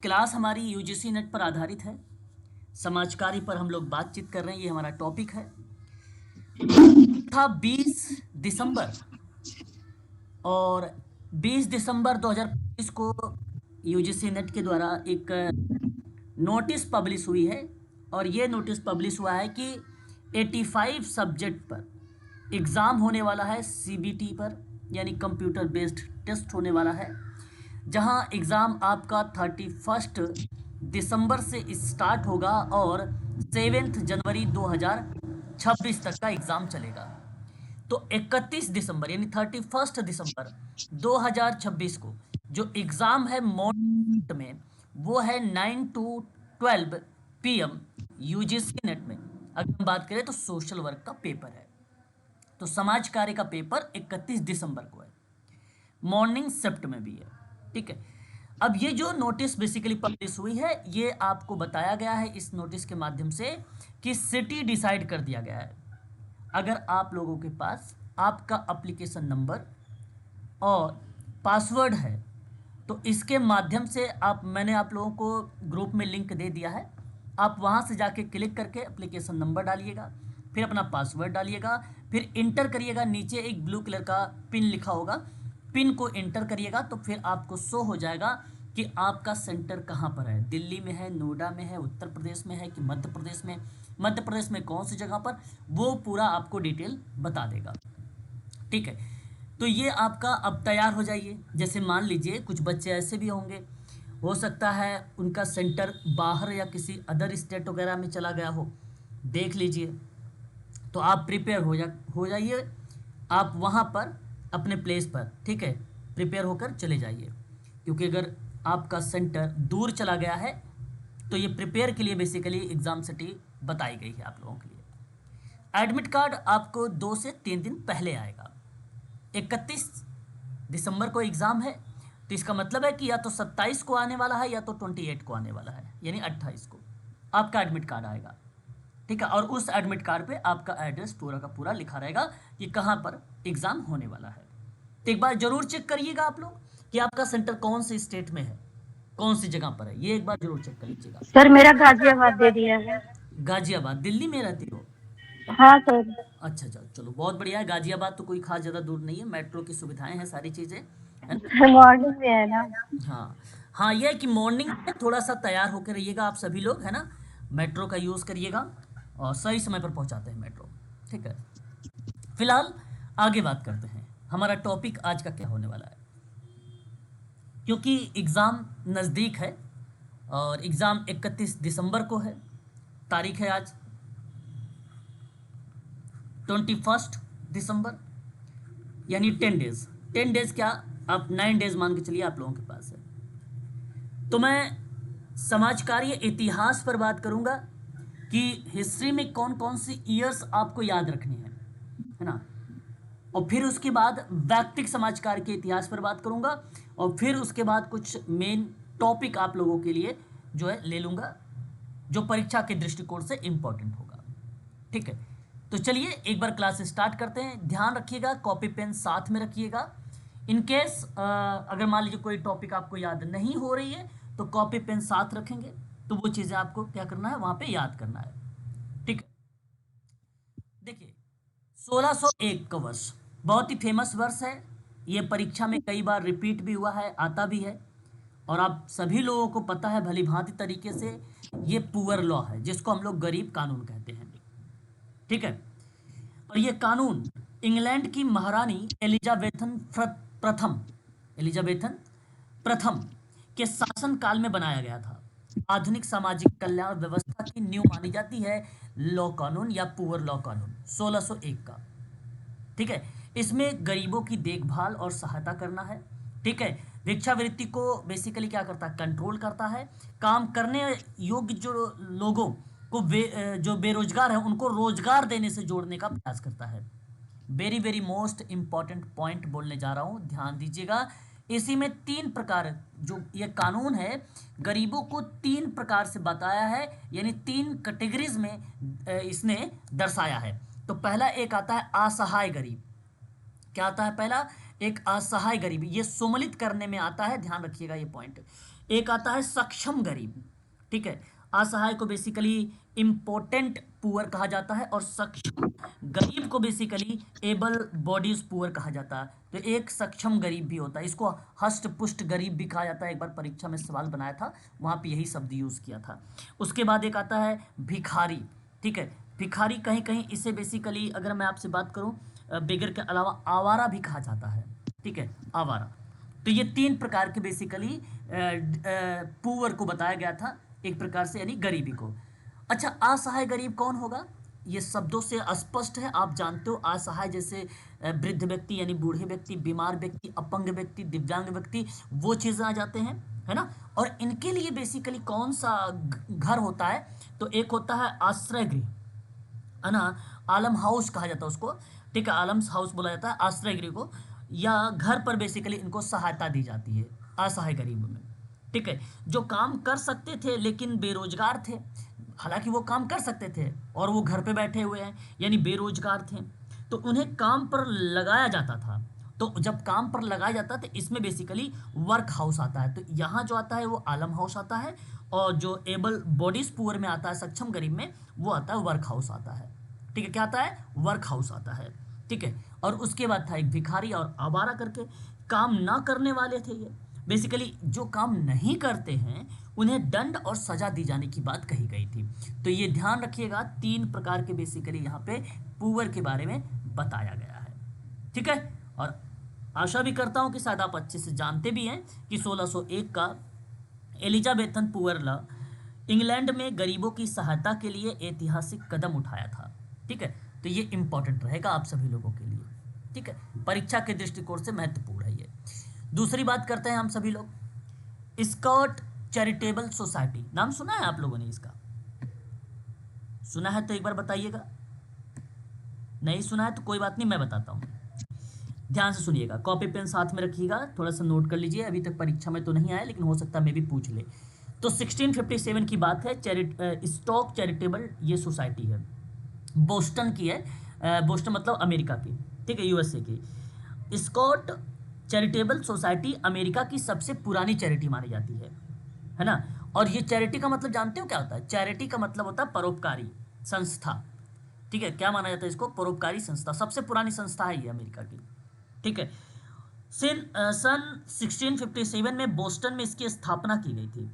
Class हमारी UGC net पर आधारित है। समाज कार्य पर हम लोग बातचीत कर रहे हैं, ये हमारा टॉपिक है। था 20 दिसंबर और 20 दिसंबर 2025 को यूजीसी नेट के द्वारा एक नोटिस पब्लिश हुई है और ये नोटिस पब्लिश हुआ है कि 85 सब्जेक्ट पर एग्ज़ाम होने वाला है सीबीटी पर, यानी कंप्यूटर बेस्ड टेस्ट होने वाला है, जहां एग्ज़ाम आपका 31 दिसंबर से स्टार्ट होगा और 7 जनवरी 2026 तक का एग्ज़ाम चलेगा। तो 31 दिसंबर यानी 31 दिसंबर 2026 को जो एग्ज़ाम है मॉर्निंग में, वो है 9 to 12 PM यूजीसी नेट में। अगर हम बात करें तो सोशल वर्क का पेपर है, तो समाज कार्य का पेपर 31 दिसंबर को है, मॉर्निंग शिफ्ट में भी है। ठीक है। अब ये जो नोटिस बेसिकली पब्लिश हुई है, ये आपको बताया गया है इस नोटिस के माध्यम से कि सिटी डिसाइड कर दिया गया है। अगर आप लोगों के पास आपका एप्लीकेशन नंबर और पासवर्ड है तो इसके माध्यम से मैंने आप लोगों को ग्रुप में लिंक दे दिया है, आप वहाँ से जाके क्लिक करके एप्लीकेशन नंबर डालिएगा, फिर अपना पासवर्ड डालिएगा, फिर इंटर करिएगा। नीचे एक ब्लू कलर का पिन लिखा होगा, पिन को इंटर करिएगा तो फिर आपको शो हो जाएगा कि आपका सेंटर कहाँ पर है, दिल्ली में है, नोएडा में है, उत्तर प्रदेश में है कि मध्य प्रदेश में, मध्य प्रदेश में कौन सी जगह पर, वो पूरा आपको डिटेल बता देगा। ठीक है। तो ये आपका अब तैयार हो जाइए। जैसे मान लीजिए कुछ बच्चे ऐसे भी होंगे, हो सकता है उनका सेंटर बाहर या किसी अदर स्टेट वगैरह में चला गया हो, देख लीजिए। तो आप प्रिपेयर हो जाइए, आप वहाँ पर अपने प्लेस पर, ठीक है, प्रिपेयर होकर चले जाइए। क्योंकि अगर आपका सेंटर दूर चला गया है तो ये प्रिपेयर के लिए बेसिकली एग्ज़ाम सिटी बताई गई है आप लोगों के लिए। एडमिट कार्ड आपको 2 से 3 दिन पहले आएगा। 31 दिसंबर को एग्ज़ाम है, तो इसका मतलब है कि या तो 27 को आने वाला है या तो 28 को आने वाला है, यानी 28 को आपका एडमिट कार्ड आएगा। ठीक है। और उस एडमिट कार्ड पे आपका एड्रेस पूरा का पूरा लिखा रहेगा कि कहाँ पर एग्ज़ाम होने वाला है। तो एक बार ज़रूर चेक करिएगा आप लोग कि आपका सेंटर कौन से स्टेट में है, कौन सी जगह पर है, ये एक बार जरूर चेक कर लीजिएगा। सर मेरा गाजियाबाद दे दिया है। गाजियाबाद, दिल्ली में रहती हो? हाँ सर। अच्छा अच्छा, चलो बहुत बढ़िया है। गाजियाबाद तो कोई खास ज़्यादा दूर नहीं है, मेट्रो की सुविधाएं हैं, सारी चीज़ें है ना। मॉर्निंग में है ना। हाँ हाँ, ये है कि मॉर्निंग में थोड़ा सा तैयार होकर रहिएगा आप सभी लोग, है ना। मेट्रो का यूज़ करिएगा और सही समय पर पहुंचाते हैं मेट्रो। ठीक है। फिलहाल आगे बात करते हैं, हमारा टॉपिक आज का क्या होने वाला है। क्योंकि एग्ज़ाम नज़दीक है और एग्ज़ाम 31 दिसंबर को है, तारीख है आज 21 दिसंबर, यानी 10 डेज़। 10 डेज़ क्या, आप 9 डेज़ मान के चलिए आप लोगों के पास है। तो मैं समाज कार्य इतिहास पर बात करूंगा कि हिस्ट्री में कौन कौन सी ईयर्स आपको याद रखनी है ना। और फिर उसके बाद वैयक्तिक समाज कार्य के इतिहास पर बात करूंगा और फिर उसके बाद कुछ मेन टॉपिक आप लोगों के लिए जो है ले लूंगा, जो परीक्षा के दृष्टिकोण से इंपॉर्टेंट होगा। ठीक है। तो चलिए एक बार क्लास स्टार्ट करते हैं। ध्यान रखिएगा, कॉपी पेन साथ में रखिएगा। इन केस अगर मान लीजिए कोई टॉपिक आपको याद नहीं हो रही है तो कॉपी पेन साथ रखेंगे तो वो चीज़ें आपको क्या करना है, वहाँ पे याद करना है। ठीक है। देखिए 1601 का वर्ष बहुत ही फेमस वर्ष है, ये परीक्षा में कई बार रिपीट भी हुआ है, आता भी है, और आप सभी लोगों को पता है भली भांति तरीके से, ये पुअर लॉ है जिसको हम लोग गरीब कानून कहते हैं। ठीक है। और ये कानून इंग्लैंड की महारानी प्रथम एलिजाबेथन प्रथम के शासन काल में बनाया गया था। आधुनिक सामाजिक कल्याण व्यवस्था की नींव मानी जाती है लॉ कानून या पुअर लॉ कानून 1601 का। ठीक है। इसमें गरीबों की देखभाल और सहायता करना है। ठीक है। भिक्षावृत्ति को बेसिकली क्या करता है, कंट्रोल करता है। काम करने योग्य जो लोगों को जो बेरोजगार है उनको रोजगार देने से जोड़ने का प्रयास करता है। Very very most important point बोलने जा रहा हूं, ध्यान दीजिएगा। इसी में 3 प्रकार, जो ये कानून है गरीबों को 3 प्रकार से बताया है, यानी 3 कैटेगरीज में इसने दर्शाया है। तो पहला एक आता है असहाय गरीब। क्या आता है पहला, एक असहाय गरीब, ये सम्मिलित करने में आता है, ध्यान रखिएगा ये पॉइंट। एक आता है सक्षम गरीब, ठीक है। असहाय को बेसिकली इम्पोर्टेंट पुअर कहा जाता है और सक्षम गरीब को बेसिकली एबल बॉडीज पुअर कहा जाता है। तो एक सक्षम गरीब भी होता है, इसको हष्ट पुष्ट गरीब भी कहा जाता है। एक बार परीक्षा में सवाल बनाया था, वहाँ पे यही शब्द यूज़ किया था। उसके बाद एक आता है भिखारी, ठीक है। भिखारी कहीं कहीं इसे बेसिकली अगर मैं आपसे बात करूँ बेगर के अलावा आवारा भी कहा जाता है, ठीक है, आवारा। तो ये तीन प्रकार के बेसिकली पुअर को बताया गया था एक प्रकार से, यानी गरीबी को। अच्छा, असहाय गरीब कौन होगा? ये शब्दों से स्पष्ट है, आप जानते हो। असहाय जैसे वृद्ध व्यक्ति यानी बूढ़े व्यक्ति, बीमार व्यक्ति, अपंग व्यक्ति, दिव्यांग व्यक्ति, वो चीज़ें आ जाते हैं, है ना। और इनके लिए बेसिकली कौन सा घर होता है? तो एक होता है आश्रय गृह, है ना, आलम हाउस कहा जाता है उसको, ठीक है, आलम हाउस बोला जाता है आश्रय गृह को, या घर पर बेसिकली इनको सहायता दी जाती है असहाय गरीब में, ठीक है। जो काम कर सकते थे लेकिन बेरोजगार थे, हालांकि वो काम कर सकते थे और वो घर पे बैठे हुए हैं यानी बेरोजगार थे, तो उन्हें काम पर लगाया जाता था। तो जब काम पर लगाया जाता है तो इसमें बेसिकली वर्क हाउस आता है। तो यहाँ जो आता है वो आलम हाउस आता है, और जो एबल बॉडीज पुअर में आता है, सक्षम गरीब में, वो आता है वर्क हाउस आता है, ठीक है। क्या आता है? वर्क हाउस आता है, ठीक है। और उसके बाद था एक भिखारी और आवारा करके, काम ना करने वाले थे ये, बेसिकली जो काम नहीं करते हैं उन्हें दंड और सजा दी जाने की बात कही गई थी। तो ये ध्यान रखिएगा, तीन प्रकार के बेसिकली यहाँ पे पुअर के बारे में बताया गया है, ठीक है। और आशा भी करता हूँ कि शायद आप अच्छे से जानते भी हैं कि 1601 का एलिजाबेथन पुअर लॉ इंग्लैंड में गरीबों की सहायता के लिए ऐतिहासिक कदम उठाया था, ठीक है। तो ये इंपॉर्टेंट रहेगा आप सभी लोगों के लिए, ठीक है, परीक्षा के दृष्टिकोण से महत्वपूर्ण है ये। दूसरी बात करते हैं हम सभी लोग, स्कॉट चैरिटेबल सोसाइटी, नाम सुना है आप लोगों ने इसका? सुना है तो एक बार बताइएगा, नहीं सुना है तो कोई बात नहीं, मैं बताता हूँ। ध्यान से सुनिएगा, कॉपी पेन साथ में रखिएगा, थोड़ा सा नोट कर लीजिए। अभी तक परीक्षा में तो नहीं आया लेकिन हो सकता है मैं भी पूछ ले। तो 1657 की बात है, स्टॉक चैरिटेबल ये सोसाइटी है, बोस्टन की है, बोस्टन मतलब अमेरिका की, ठीक है, यूएसए की। स्कॉट चैरिटेबल सोसाइटी अमेरिका की सबसे पुरानी चैरिटी मानी जाती है ना। और ये चैरिटी का मतलब जानते हो क्या होता है? चैरिटी का मतलब होता है परोपकारी संस्था, ठीक है। क्या माना जाता है इसको? परोपकारी संस्था, सबसे पुरानी संस्था है ये अमेरिका की, ठीक है। सन 1657 में बोस्टन में इसकी स्थापना की गई थी।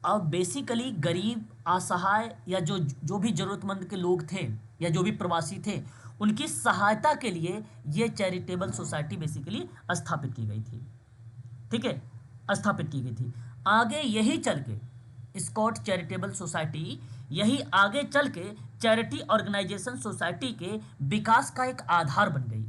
अब बेसिकली गरीब, असहाय या जो जो भी ज़रूरतमंद के लोग थे या जो भी प्रवासी थे, उनकी सहायता के लिए ये चैरिटेबल सोसाइटी बेसिकली स्थापित की गई थी, ठीक है, स्थापित की गई थी। आगे यही चल के स्कॉट चैरिटेबल सोसाइटी यही आगे चल के चैरिटी ऑर्गेनाइजेशन सोसाइटी के विकास का एक आधार बन गई।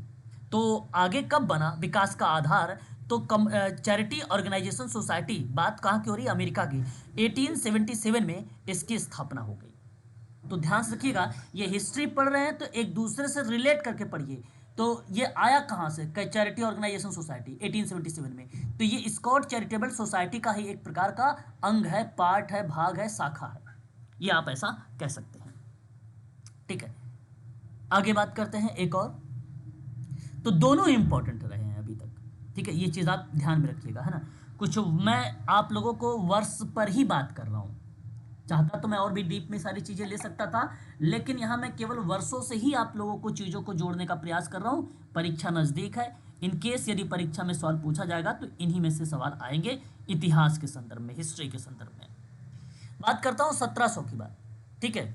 तो आगे कब बना विकास का आधार? तो चैरिटी ऑर्गेनाइजेशन सोसाइटी, बात कहाँ की हो रही है? अमेरिका की। 1877 में इसकी स्थापना हो गई। तो ध्यान से रखिएगा, ये हिस्ट्री पढ़ रहे हैं तो एक दूसरे से रिलेट करके पढ़िए। तो ये आया कहाँ से? चैरिटी ऑर्गेनाइजेशन सोसाइटी 1877 में। तो ये स्कॉट चैरिटेबल सोसाइटी का ही एक प्रकार का अंग है, पार्ट है, भाग है, शाखा है, ये आप ऐसा कह सकते हैं, ठीक है। आगे बात करते हैं एक और। तो दोनों इंपॉर्टेंट रहे हैं अभी तक, ठीक है, ये चीज़ आप ध्यान में रखिएगा, है ना। कुछ मैं आप लोगों को वर्ष पर ही बात कर रहा हूँ, चाहता तो मैं और भी डीप में सारी चीज़ें ले सकता था, लेकिन यहाँ मैं केवल वर्षों से ही आप लोगों को चीज़ों को जोड़ने का प्रयास कर रहा हूँ। परीक्षा नज़दीक है, इन केस यदि परीक्षा में सवाल पूछा जाएगा तो इन्हीं में से सवाल आएंगे, इतिहास के संदर्भ में, हिस्ट्री के संदर्भ में। बात करता हूँ 1700 की बात, ठीक है।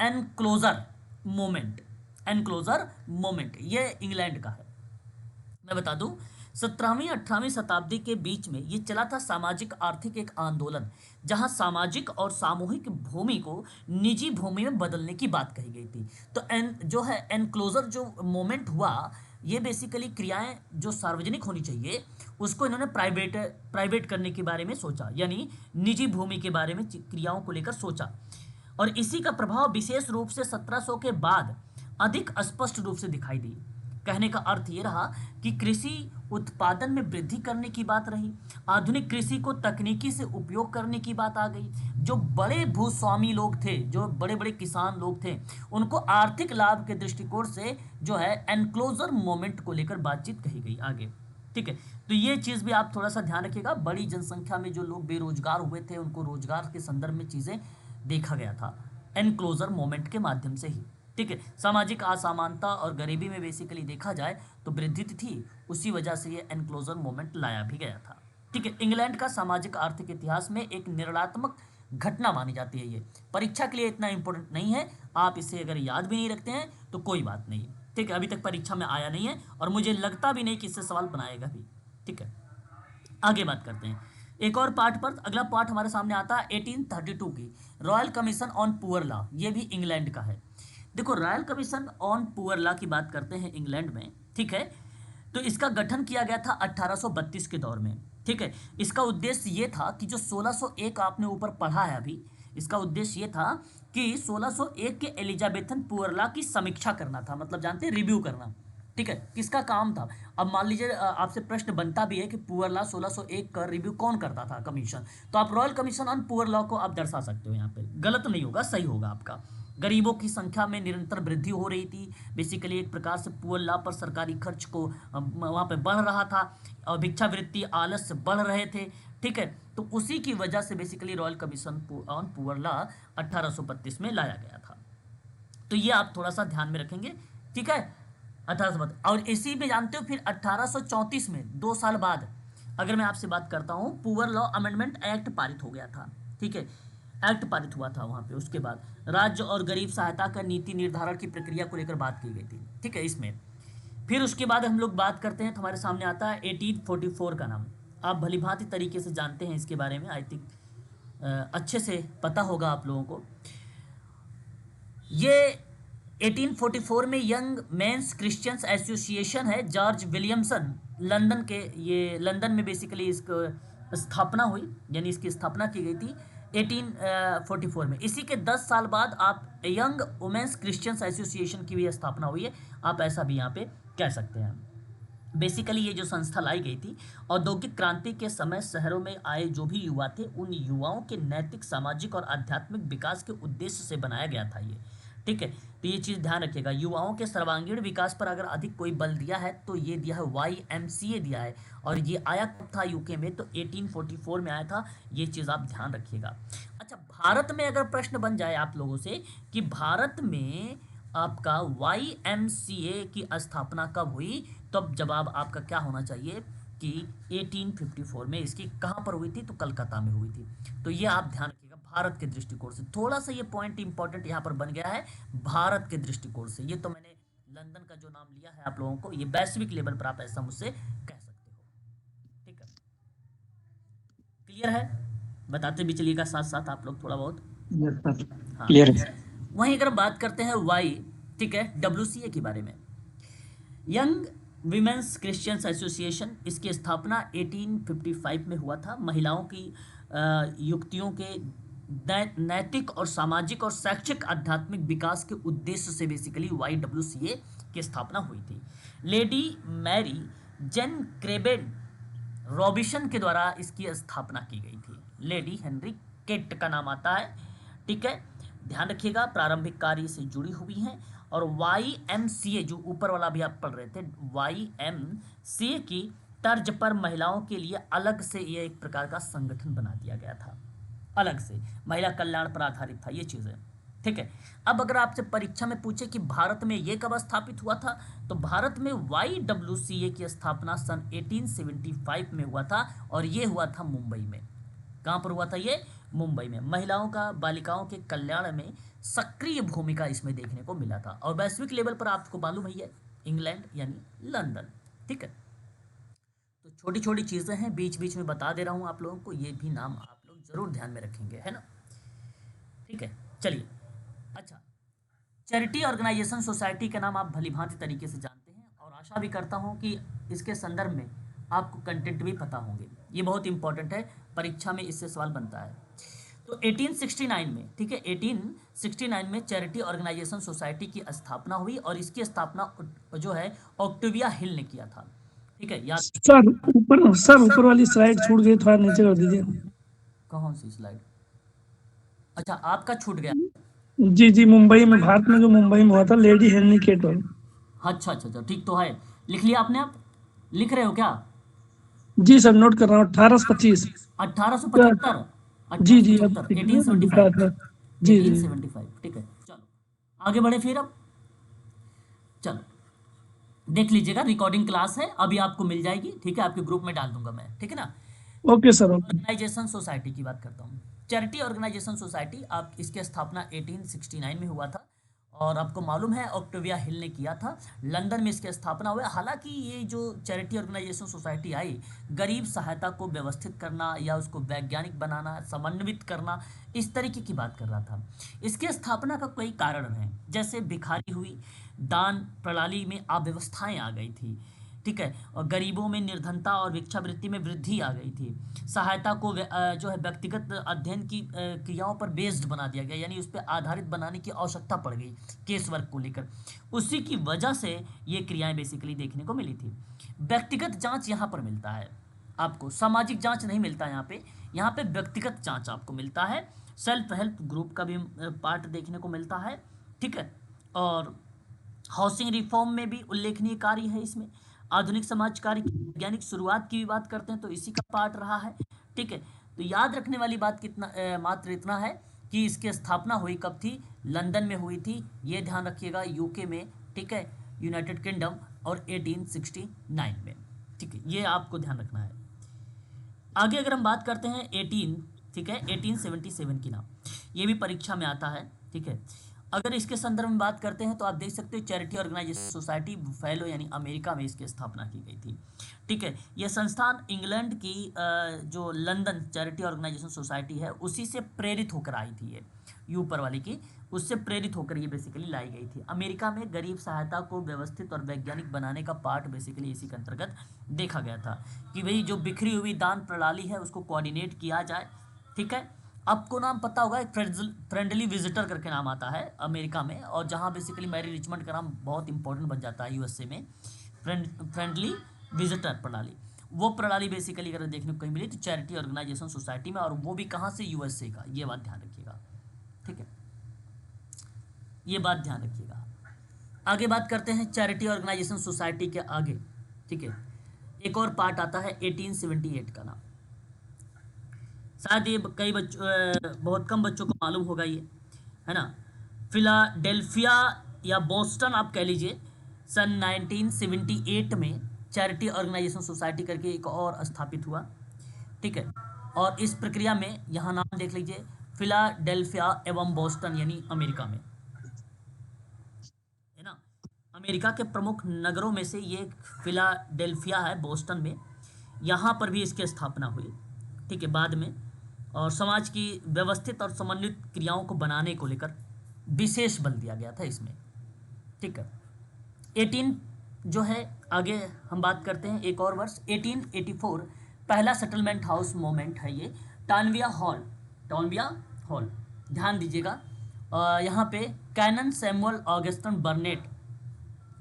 एनक्लोजर मोमेंट, एनक्लोजर मोमेंट ये इंग्लैंड का है। मैं बता दूं 17वीं 18वीं शताब्दी के बीच में ये चला था सामाजिक आर्थिक एक आंदोलन, जहां सामाजिक और सामूहिक भूमि को निजी भूमि में बदलने की बात कही गई थी। तो जो है एनक्लोजर जो मोमेंट हुआ, ये बेसिकली क्रियाएं जो सार्वजनिक होनी चाहिए उसको इन्होंने प्राइवेट करने के बारे में सोचा, यानी निजी भूमि के बारे में क्रियाओं को लेकर सोचा। और इसी का प्रभाव विशेष रूप से 1700 के बाद अधिक स्पष्ट रूप से दिखाई दी। कहने का अर्थ ये रहा कि कृषि उत्पादन में वृद्धि करने की बात रही, आधुनिक कृषि को तकनीकी से उपयोग करने की बात आ गई। जो बड़े भूस्वामी लोग थे, जो बड़े बड़े किसान लोग थे, उनको आर्थिक लाभ के दृष्टिकोण से जो है एनक्लोजर मोमेंट को लेकर बातचीत कही गई आगे। ठीक है, तो ये चीज़ भी आप थोड़ा सा ध्यान रखिएगा। बड़ी जनसंख्या में जो लोग बेरोजगार हुए थे उनको रोजगार के संदर्भ में चीज़ें देखा गया था एनक्लोजर मोमेंट के माध्यम से ही। ठीक है, सामाजिक असमानता और गरीबी में बेसिकली देखा जाए तो वृद्धि थी, उसी वजह से ये एनक्लोजर मोमेंट लाया भी गया था। ठीक है, इंग्लैंड का सामाजिक आर्थिक इतिहास में एक निर्णात्मक घटना मानी जाती है। ये परीक्षा के लिए इतना इंपॉर्टेंट नहीं है, आप इसे अगर याद भी नहीं रखते हैं तो कोई बात नहीं। ठीक है, अभी तक परीक्षा में आया नहीं है और मुझे लगता भी नहीं कि इससे सवाल बनाएगा भी। ठीक है, आगे बात करते हैं एक और पार्ट पर। अगला पार्ट हमारे सामने आता है 1832 की royal commission on poor law. ये भी इंग्लैंड का है। देखो, royal commission on poor law की बात करते हैं इंग्लैंड में। ठीक है, तो इसका गठन किया गया था 1832 के दौर में। ठीक है, इसका उद्देश्य ये था कि जो 1601 आपने ऊपर पढ़ा है अभी, इसका उद्देश्य ये था कि 1601 के एलिजाबेथन पुअर लॉ की समीक्षा करना था, मतलब जानते हैं रिव्यू करना। ठीक है, किसका काम था? अब मान लीजिए आपसे प्रश्न बनता भी है कि पुअर लॉ 1601 का रिव्यू कौन करता था, कमीशन, तो आप royal commission on poor law को आप दर्शा सकते हो। यहाँ पे गलत नहीं होगा, सही होगा आपका। गरीबों की संख्या में निरंतर वृद्धि हो रही थी, बेसिकली एक प्रकार से पुअर लॉ पर सरकारी खर्च को वहाँ पे बढ़ रहा था और भिक्षावृत्ति आलस्य बढ़ रहे थे। ठीक है, तो उसी की वजह से basically royal commission on poor law 1832 में लाया गया था। तो ये आप थोड़ा सा ध्यान में रखेंगे। ठीक है, 1832। और इसी में जानते हो फिर 1834 में 2 साल बाद अगर मैं आपसे बात करता हूँ, पुअर लॉ अमेंडमेंट एक्ट पारित हो गया था। ठीक है, एक्ट पारित हुआ था वहाँ पे। उसके बाद राज्य और गरीब सहायता का नीति निर्धारण की प्रक्रिया को लेकर बात की गई थी। ठीक है, इसमें फिर उसके बाद हम लोग बात करते हैं तो हमारे सामने आता है 1844 का नाम। आप भलीभांति तरीके से जानते हैं इसके बारे में, आई थिंक अच्छे से पता होगा आप लोगों को। ये 1844 में यंग मेंस क्रिश्चियंस एसोसिएशन है, जॉर्ज विलियमसन लंदन के, ये लंदन में बेसिकली इसको स्थापना हुई, यानी इसकी स्थापना की गई थी 1844 में। इसी के 10 साल बाद आप यंग वुमेन्स क्रिश्चियंस एसोसिएशन की भी स्थापना हुई है, आप ऐसा भी यहाँ पे कह सकते हैं। बेसिकली ये जो संस्था लाई गई थी, औद्योगिक क्रांति के समय शहरों में आए जो भी युवा थे, उन युवाओं के नैतिक, सामाजिक और आध्यात्मिक विकास के उद्देश्य से बनाया गया था ये। ठीक है, तो ये चीज़ ध्यान रखिएगा। युवाओं के सर्वांगीण विकास पर अगर अधिक कोई बल दिया है तो ये दिया है YMCA दिया है, और ये आया कब था यूके में, तो 1844 में आया था। ये चीज़ आप ध्यान रखिएगा। अच्छा, भारत में अगर प्रश्न बन जाए आप लोगों से कि भारत में आपका YMCA की स्थापना कब हुई, तब जवाब आपका क्या होना चाहिए कि 1854 में। इसकी कहाँ पर हुई थी, तो कलकत्ता में हुई थी। तो ये आप ध्यान रखिएगा भारत के दृष्टिकोण से। थोड़ा सा ये पॉइंट इंपॉर्टेंट यहाँ पर बन गया है भारत के दृष्टिकोण से। ये तो मैंने लंदन का जो नाम लिया है आप लोगों को, ये वैश्विक लेवल पर आप ऐसा मुझसे कह सकते हो। ठीक है, क्लियर है? बताते भी चलिएगा साथ साथ आप लोग थोड़ा बहुत। हाँ, क्लियर है। वहीं अगर बात करते हैं वाई, ठीक है, WCA के बारे में, यंग विमेंस क्रिश्चियंस एसोसिएशन, इसकी स्थापना 1855 में हुआ था। महिलाओं की युक्तियों के नैतिक और सामाजिक और शैक्षिक आध्यात्मिक विकास के उद्देश्य से बेसिकली YWCA की स्थापना हुई थी। लेडी मैरी जेन क्रेबेन रॉबिशन के द्वारा इसकी स्थापना की गई थी। लेडी हेनरी केट का नाम आता है। ठीक है, ध्यान रखिएगा प्रारंभिक कार्य से जुड़ी हुई हैं। और YMCA जो ऊपर वाला भी आप पढ़ रहे थे, YMCA की तर्ज पर महिलाओं के लिए अलग से ये एक प्रकार का संगठन बना दिया गया था, अलग से महिला कल्याण पर आधारित था ये चीज़ें। ठीक है, अब अगर आपसे परीक्षा में पूछे कि भारत में ये कब स्थापित हुआ था, तो भारत में YWCA की स्थापना सन 1875 में हुआ था, और ये हुआ था मुंबई में। कहाँ पर हुआ था ये? मुंबई में। महिलाओं का, बालिकाओं के कल्याण में सक्रिय भूमिका इसमें देखने को मिला था। और वैश्विक लेवल पर आपको मालूम है इंग्लैंड यानी लंदन। ठीक है, तो छोटी छोटी चीज़ें हैं, बीच बीच में बता दे रहा हूँ आप लोगों को, ये भी नाम आप लोग जरूर ध्यान में रखेंगे, है ना? ठीक है, चलिए। अच्छा, चैरिटी ऑर्गेनाइजेशन सोसाइटी का नाम आप भलीभांति तरीके से जानते हैं, और आशा भी करता हूँ कि इसके संदर्भ में आपको कंटेंट भी पता होंगे। ये बहुत इंपॉर्टेंट है, परीक्षा में इससे सवाल बनता है। तो 1869 में, ठीक है, 1869 में चैरिटी ऑर्गेनाइजेशन सोसाइटी की स्थापना हुई, और इसकी स्थापना जो है ऑक्टेविया हिल ने किया था। ठीक है, याद सर ऊपर वाली स्लाइड छूट गई, थोड़ा नीचे कर दीजिए। कौन सी स्लाइड? अच्छा, आपका छूट गया। जी, मुंबई में, भारत में जो मुंबई में हुआ था, लेडी हेनरी केट वाला। अच्छा, ठीक तो है। लिख लिया आपने? आप लिख रहे हो क्या? जी सर, नोट कर रहा हूँ। 1825। 1875। जी जी, अब 1875, देखिए ना, दिखा था। जी एटीन जी। सेवेंटी फाइव ठीक है, चलो आगे बढ़े फिर। अब चलो देख लीजिएगा, रिकॉर्डिंग क्लास है, अभी आपको मिल जाएगी, ठीक है, आपके ग्रुप में डाल दूंगा मैं, ठीक है ना। Okay sir, okay. Organisation society की बात करता हूँ। चैरिटी ऑर्गेनाइजेशन सोसाइटी, आप इसकी स्थापना 1869 में हुआ था, और आपको मालूम है ऑक्टेविया हिल ने किया था। लंदन में इसकी स्थापना हुआ। हालांकि ये जो चैरिटी ऑर्गेनाइजेशन सोसाइटी आई, गरीब सहायता को व्यवस्थित करना या उसको वैज्ञानिक बनाना, समन्वित करना, इस तरीके की बात कर रहा था। इसकी स्थापना का कई कारण हैं, जैसे भिखारी हुई, दान प्रणाली में अव्यवस्थाएं आ गई थी, ठीक है, और गरीबों में निर्धनता और भिक्षावृत्ति में वृद्धि आ गई थी। सहायता को जो है व्यक्तिगत अध्ययन की क्रियाओं पर बेस्ड बना दिया गया, यानी उस पर आधारित बनाने की आवश्यकता पड़ गई केस वर्क को लेकर। उसी की वजह से ये क्रियाएं बेसिकली देखने को मिली थी। व्यक्तिगत जांच यहाँ पर मिलता है आपको, सामाजिक जांच नहीं मिलता यहाँ पे व्यक्तिगत जांच आपको मिलता है। सेल्फ हेल्प ग्रुप का भी पार्ट देखने को मिलता है, ठीक है, और हाउसिंग रिफॉर्म में भी उल्लेखनीय कार्य है इसमें। आधुनिक समाज कार्य की वैज्ञानिक शुरुआत की भी बात करते हैं तो इसी का पार्ट रहा है, ठीक है। तो याद रखने वाली बात मात्र इतना है कि इसकी स्थापना हुई कब थी, लंदन में हुई थी, ये ध्यान रखिएगा, यूके में, ठीक है, यूनाइटेड किंगडम, और 1869 में, ठीक है, ये आपको ध्यान रखना है। आगे अगर हम बात करते हैं 1877 की ना, ये भी परीक्षा में आता है, ठीक है। अगर इसके संदर्भ में बात करते हैं तो आप देख सकते हो चैरिटी ऑर्गेनाइजेशन सोसाइटी बुफेलो यानी अमेरिका में इसकी स्थापना की गई थी, ठीक है। यह संस्थान इंग्लैंड की जो लंदन चैरिटी ऑर्गेनाइजेशन सोसाइटी है उसी से प्रेरित होकर आई थी, ये ऊपर वाली की, उससे प्रेरित होकर ये बेसिकली लाई गई थी। अमेरिका में गरीब सहायता को व्यवस्थित और वैज्ञानिक बनाने का पार्ट बेसिकली इसी के अंतर्गत देखा गया था कि भाई जो बिखरी हुई दान प्रणाली है उसको कोऑर्डिनेट किया जाए, ठीक है। आपको नाम पता होगा, एक फ्रेंडली विजिटर करके नाम आता है अमेरिका में, और जहाँ बेसिकली मैरी रिचमंड का नाम बहुत इंपॉर्टेंट बन जाता है यूएसए में, फ्रेंडली विजिटर प्रणाली। वो प्रणाली बेसिकली अगर देखने को कहीं मिली तो चैरिटी ऑर्गेनाइजेशन सोसाइटी में, और वो भी कहाँ से, यूएसए का, ये बात ध्यान रखिएगा, ठीक है, ये बात ध्यान रखिएगा। आगे बात करते हैं चैरिटी ऑर्गेनाइजेशन सोसाइटी के आगे, ठीक है, एक और पार्ट आता है 1878 का नाम, शायद ये कई बच्चों बहुत कम बच्चों को मालूम होगा ये, है ना। फिलाडेल्फिया या बोस्टन आप कह लीजिए, सन 1978 में चैरिटी ऑर्गेनाइजेशन सोसाइटी करके एक और स्थापित हुआ, ठीक है। और इस प्रक्रिया में यहाँ नाम देख लीजिए, फिलाडेल्फिया एवं बोस्टन यानी अमेरिका में, है ना। अमेरिका के प्रमुख नगरों में से ये फिलाडेल्फिया है, बोस्टन में, यहाँ पर भी इसकी स्थापना हुई, ठीक है, बाद में। और समाज की व्यवस्थित और समन्वित क्रियाओं को बनाने को लेकर विशेष बल दिया गया था इसमें, ठीक है। 18 जो है, आगे हम बात करते हैं एक और वर्ष 1884, पहला सेटलमेंट हाउस मूवमेंट है ये, टॉनविया हॉल, ध्यान दीजिएगा। यहाँ पे Canon Samuel Augustus Barnett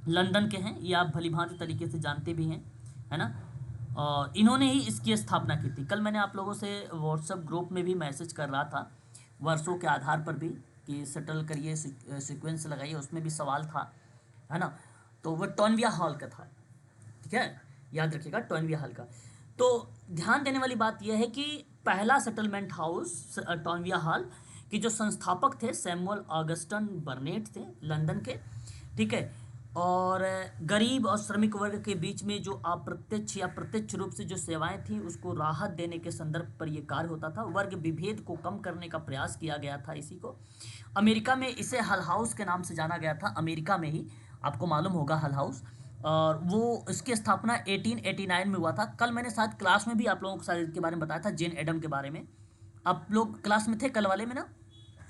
London के हैं, ये आप भलीभांति तरीके से जानते भी हैं, है ना। और इन्होंने ही इसकी स्थापना की थी। कल मैंने आप लोगों से व्हाट्सएप ग्रुप में भी मैसेज कर रहा था वर्षों के आधार पर भी कि सेटल करिए, सीक्वेंस लगाइए, उसमें भी सवाल था, है ना। तो वो टॉनविया हॉल का था, ठीक है, याद रखिएगा टॉनविया हॉल का। तो ध्यान देने वाली बात यह है कि पहला सेटलमेंट हाउस टॉनविया हॉल के जो संस्थापक थे सैमुअल ऑगस्टन बर्नेट थे लंदन के, ठीक है। और गरीब और श्रमिक वर्ग के बीच में जो अप्रत्यक्ष या प्रत्यक्ष रूप से जो सेवाएं थी उसको राहत देने के संदर्भ पर यह कार्य होता था। वर्ग विभेद को कम करने का प्रयास किया गया था इसी को। अमेरिका में इसे हल हाउस के नाम से जाना गया था, अमेरिका में ही, आपको मालूम होगा हल हाउस। और वो इसकी स्थापना 1889 में हुआ था। कल मैंने शायद क्लास में भी आप लोगों को शायद के बारे में बताया था, जेन एडम के बारे में। आप लोग क्लास में थे कल वाले में ना,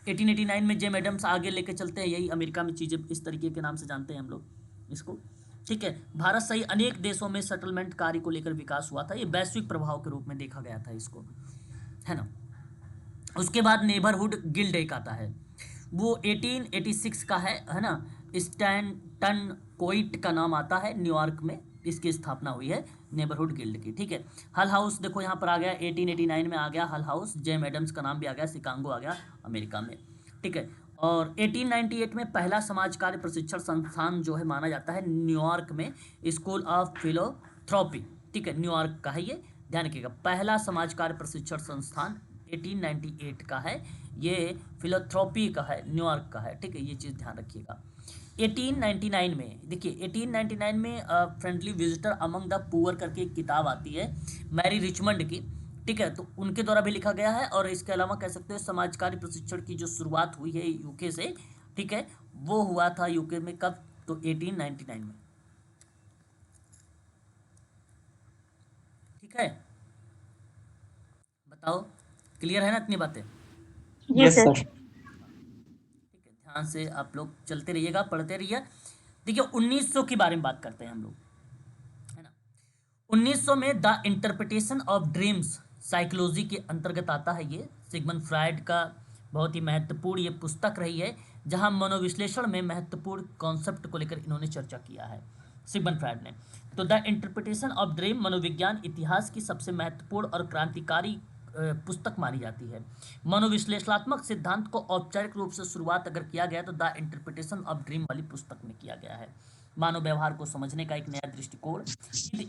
1889 में जेम एडम्स आगे लेके चलते हैं, यही अमेरिका में चीज़ें इस तरीके के नाम से जानते हैं हम लोग इसको, ठीक है। भारत सहित अनेक देशों में सेटलमेंट कार्य को लेकर विकास हुआ था, ये वैश्विक प्रभाव के रूप में देखा गया था इसको, है ना। उसके बाद नेबरहुड गिल्ड एक आता है, वो 1886 का है ना। स्टैंटन कोइट का नाम आता है, न्यूयॉर्क में इसकी स्थापना हुई है नेबरहुड गिल्ड की, ठीक है। हल हाउस देखो यहाँ पर आ गया, 1889 में आ गया हल हाउस, जेम एडम्स का नाम भी आ गया, शिकागो आ गया अमेरिका में, ठीक है। और 1898 में पहला समाज कार्य प्रशिक्षण संस्थान जो है माना जाता है न्यूयॉर्क में, स्कूल ऑफ फिलोथ्रॉपी, ठीक है, न्यूयॉर्क का है ये, ध्यान रखिएगा, पहला समाज कार्य प्रशिक्षण संस्थान 1898 का है, ये फिलोथ्रोपी का है, न्यूयॉर्क का है, ठीक है, ये चीज़ ध्यान रखिएगा। 1899 में देखिए, 1899 में friendly visitor among the poor करके एक किताब आती है मैरी रिचमंड की, ठीक है, तो उनके द्वारा भी लिखा गया है। और इसके अलावा कह सकते हैं समाजकारी प्रशिक्षण की जो शुरुआत हुई है यूके से, ठीक है, वो हुआ था यूके में कब, तो 1899 में, ठीक है। बताओ, क्लियर है ना इतनी बातें? जी यस सर। सर। ठीक है, ध्यान से आप लोग चलते रहिएगा, पढ़ते रहिए। देखिए 1900 के बारे में बात करते हैं हम लोग, है ना। 1900 में the interpretation of dreams psychology के अंतर्गत आता है ये, सिगमंड फ्रायड का बहुत ही महत्वपूर्ण ये पुस्तक रही है, जहां मनोविश्लेषण में महत्वपूर्ण कॉन्सेप्ट को लेकर इन्होंने चर्चा किया है सिगमंड फ्रायड ने। तो द इंटरप्रिटेशन ऑफ ड्रीम मनोविज्ञान इतिहास की सबसे महत्वपूर्ण और क्रांतिकारी पुस्तक मानी जाती है। मनोविश्लेषणात्मक सिद्धांत को औपचारिक रूप से शुरुआत अगर किया गया तो द इंटरप्रिटेशन ऑफ ड्रीम वाली पुस्तक में किया गया है। मानव व्यवहार को समझने का एक नया दृष्टिकोण,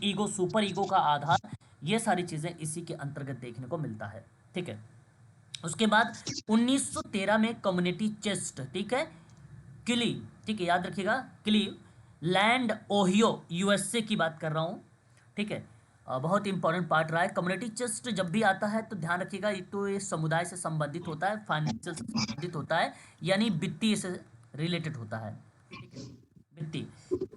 ईगो, सुपर ईगो का आधार, ये सारी चीजें इसी के अंतर्गत देखने को मिलता है, ठीक है। उसके बाद 1913 में कम्युनिटी चेस्ट, ठीक है, किली, ठीक है, याद रखिएगा, किली लैंड ओहियो यूएसए की बात कर रहा हूँ, ठीक है। बहुत इंपॉर्टेंट पार्ट रहा है। कम्युनिटी चेस्ट जब भी आता है तो ध्यान रखिएगा, ये तो ये समुदाय से संबंधित होता है, फाइनेंशियल से संबंधित होता है, यानी वित्तीय से रिलेटेड होता है, ठीक है, वित्तीय।